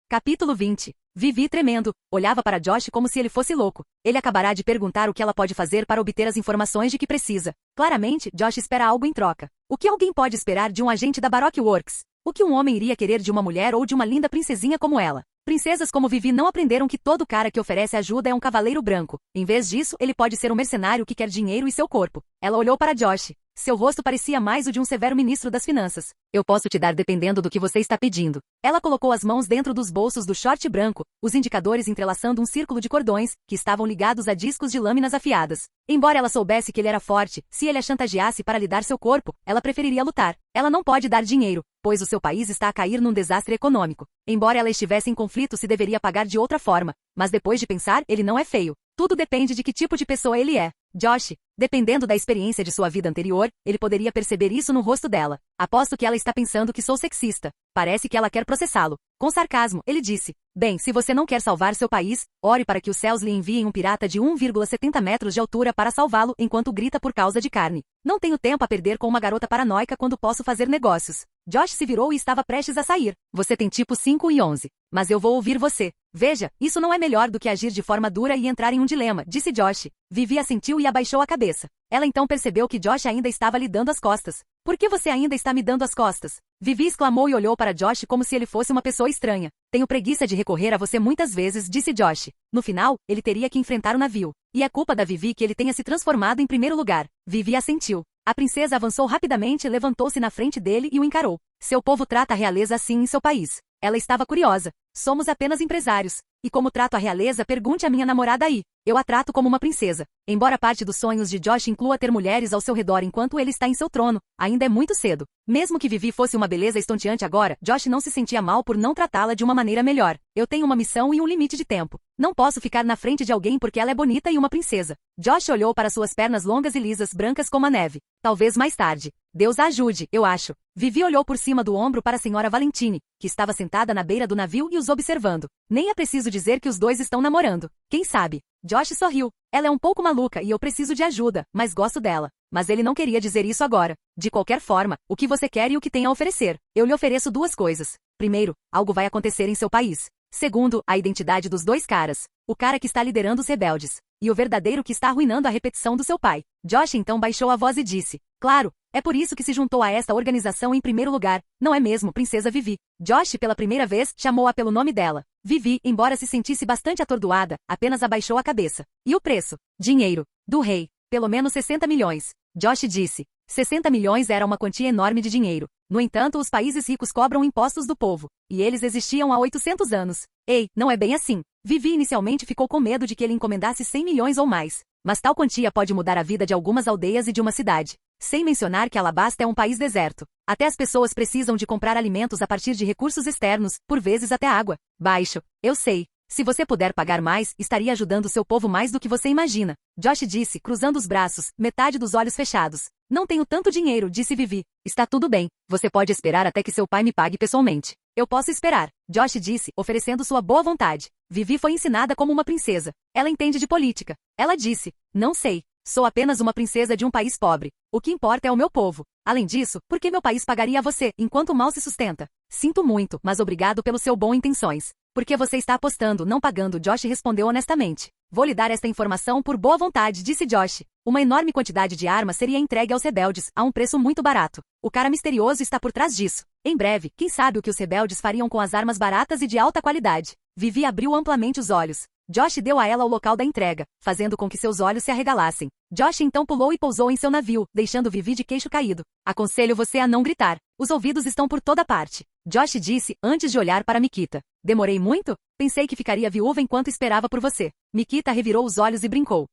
Capítulo 20. Vivi, tremendo, olhava para Josh como se ele fosse louco. Ele acabará de perguntar o que ela pode fazer para obter as informações de que precisa. Claramente, Josh espera algo em troca. O que alguém pode esperar de um agente da Baroque Works? O que um homem iria querer de uma mulher ou de uma linda princesinha como ela? Princesas como Vivi não aprenderam que todo cara que oferece ajuda é um cavaleiro branco. Em vez disso, ele pode ser um mercenário que quer dinheiro e seu corpo. Ela olhou para Josh. Seu rosto parecia mais o de um severo ministro das finanças. Eu posso te dar dependendo do que você está pedindo. Ela colocou as mãos dentro dos bolsos do short branco, os indicadores entrelaçando um círculo de cordões, que estavam ligados a discos de lâminas afiadas. Embora ela soubesse que ele era forte, se ele a chantageasse para lhe dar seu corpo, ela preferiria lutar. Ela não pode dar dinheiro, pois o seu país está a cair num desastre econômico. Embora ela estivesse em conflito, se deveria pagar de outra forma. Mas depois de pensar, ele não é feio. Tudo depende de que tipo de pessoa ele é. Josh, dependendo da experiência de sua vida anterior, ele poderia perceber isso no rosto dela. Aposto que ela está pensando que sou sexista. Parece que ela quer processá-lo. Com sarcasmo, ele disse, bem, se você não quer salvar seu país, ore para que os céus lhe enviem um pirata de 1,70 metros de altura para salvá-lo enquanto grita por causa de carne. Não tenho tempo a perder com uma garota paranoica quando posso fazer negócios. Josh se virou e estava prestes a sair. Você tem tipo 5 e 11. Mas eu vou ouvir você. Veja, isso não é melhor do que agir de forma dura e entrar em um dilema, disse Josh. Vivi assentiu e abaixou a cabeça. Ela então percebeu que Josh ainda estava lhe dando as costas. Por que você ainda está me dando as costas? Vivi exclamou e olhou para Josh como se ele fosse uma pessoa estranha. Tenho preguiça de recorrer a você muitas vezes, disse Josh. No final, ele teria que enfrentar o navio. E é culpa da Vivi que ele tenha se transformado em primeiro lugar. Vivi assentiu. A princesa avançou rapidamente, levantou-se na frente dele e o encarou. Seu povo trata a realeza assim em seu país. Ela estava curiosa. Somos apenas empresários. E como trato a realeza, pergunte à minha namorada aí. Eu a trato como uma princesa. Embora parte dos sonhos de Josh inclua ter mulheres ao seu redor enquanto ele está em seu trono, ainda é muito cedo. Mesmo que Vivi fosse uma beleza estonteante agora, Josh não se sentia mal por não tratá-la de uma maneira melhor. Eu tenho uma missão e um limite de tempo. Não posso ficar na frente de alguém porque ela é bonita e uma princesa. Josh olhou para suas pernas longas e lisas, brancas como a neve. Talvez mais tarde. Deus a ajude, eu acho. Vivi olhou por cima do ombro para a senhora Valentine, que estava sentada na beira do navio e os observando. Nem é preciso dizer que os dois estão namorando. Quem sabe? Josh sorriu. Ela é um pouco maluca e eu preciso de ajuda, mas gosto dela. Mas ele não queria dizer isso agora. De qualquer forma, o que você quer e o que tem a oferecer. Eu lhe ofereço 2 coisas. Primeiro, algo vai acontecer em seu país. Segundo, a identidade dos 2 caras. O cara que está liderando os rebeldes. E o verdadeiro que está arruinando a repetição do seu pai. Josh então baixou a voz e disse. Claro, É por isso que se juntou a esta organização em primeiro lugar, não é mesmo, Princesa Vivi? Josh, pela primeira vez, chamou-a pelo nome dela. Vivi, embora se sentisse bastante atordoada, apenas abaixou a cabeça. E o preço? Dinheiro. Do rei. Pelo menos 60 milhões. Josh disse. 60 milhões era uma quantia enorme de dinheiro. No entanto, os países ricos cobram impostos do povo. E eles existiam há 800 anos. Ei, não é bem assim. Vivi inicialmente ficou com medo de que ele encomendasse 100 milhões ou mais. Mas tal quantia pode mudar a vida de algumas aldeias e de uma cidade. Sem mencionar que Alabasta é um país deserto. Até as pessoas precisam de comprar alimentos a partir de recursos externos, por vezes até água. Baixo. Eu sei. Se você puder pagar mais, estaria ajudando seu povo mais do que você imagina. Josh disse, cruzando os braços, metade dos olhos fechados. Não tenho tanto dinheiro, disse Vivi. Está tudo bem. Você pode esperar até que seu pai me pague pessoalmente. Eu posso esperar. Josh disse, oferecendo sua boa vontade. Vivi foi ensinada como uma princesa. Ela entende de política. Ela disse, não sei. Sou apenas uma princesa de um país pobre. O que importa é o meu povo. Além disso, por que meu país pagaria a você, enquanto o mal se sustenta? Sinto muito, mas obrigado pelo seu bom intenções. Por que você está apostando, não pagando? Josh respondeu honestamente. Vou lhe dar esta informação por boa vontade, disse Josh. Uma enorme quantidade de armas seria entregue aos rebeldes, a um preço muito barato. O cara misterioso está por trás disso. Em breve, quem sabe o que os rebeldes fariam com as armas baratas e de alta qualidade. Vivi abriu amplamente os olhos. Josh deu a ela o local da entrega, fazendo com que seus olhos se arregalassem. Josh então pulou e pousou em seu navio, deixando Vivi de queixo caído. Aconselho você a não gritar. Os ouvidos estão por toda parte. Josh disse, antes de olhar para Mikita. Demorei muito? Pensei que ficaria viúva enquanto esperava por você. Mikita revirou os olhos e brincou.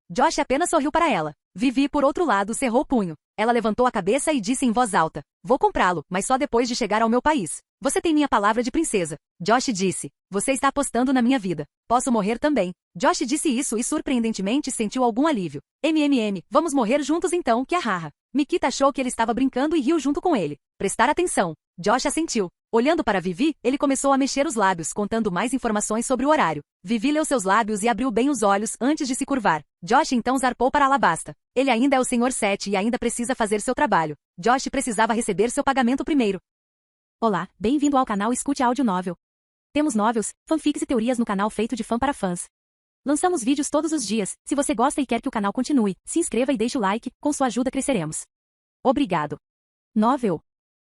Josh apenas sorriu para ela. Vivi, por outro lado, cerrou o punho. Ela levantou a cabeça e disse em voz alta. Vou comprá-lo, mas só depois de chegar ao meu país. Você tem minha palavra de princesa. Josh disse. Você está apostando na minha vida. Posso morrer também. Josh disse isso e surpreendentemente sentiu algum alívio. Vamos morrer juntos então, que hahaha. Mikita achou que ele estava brincando e riu junto com ele. Prestar atenção. Josh assentiu. Olhando para Vivi, ele começou a mexer os lábios, contando mais informações sobre o horário. Vivi leu seus lábios e abriu bem os olhos antes de se curvar. Josh então zarpou para Alabasta. Ele ainda é o Sr. Sete e ainda precisa fazer seu trabalho. Josh precisava receber seu pagamento primeiro. Olá, bem-vindo ao canal Escute Áudio Novel. Temos novels, fanfics e teorias no canal feito de fã para fãs. Lançamos vídeos todos os dias. Se você gosta e quer que o canal continue, se inscreva e deixe o like, com sua ajuda cresceremos. Obrigado. Novel.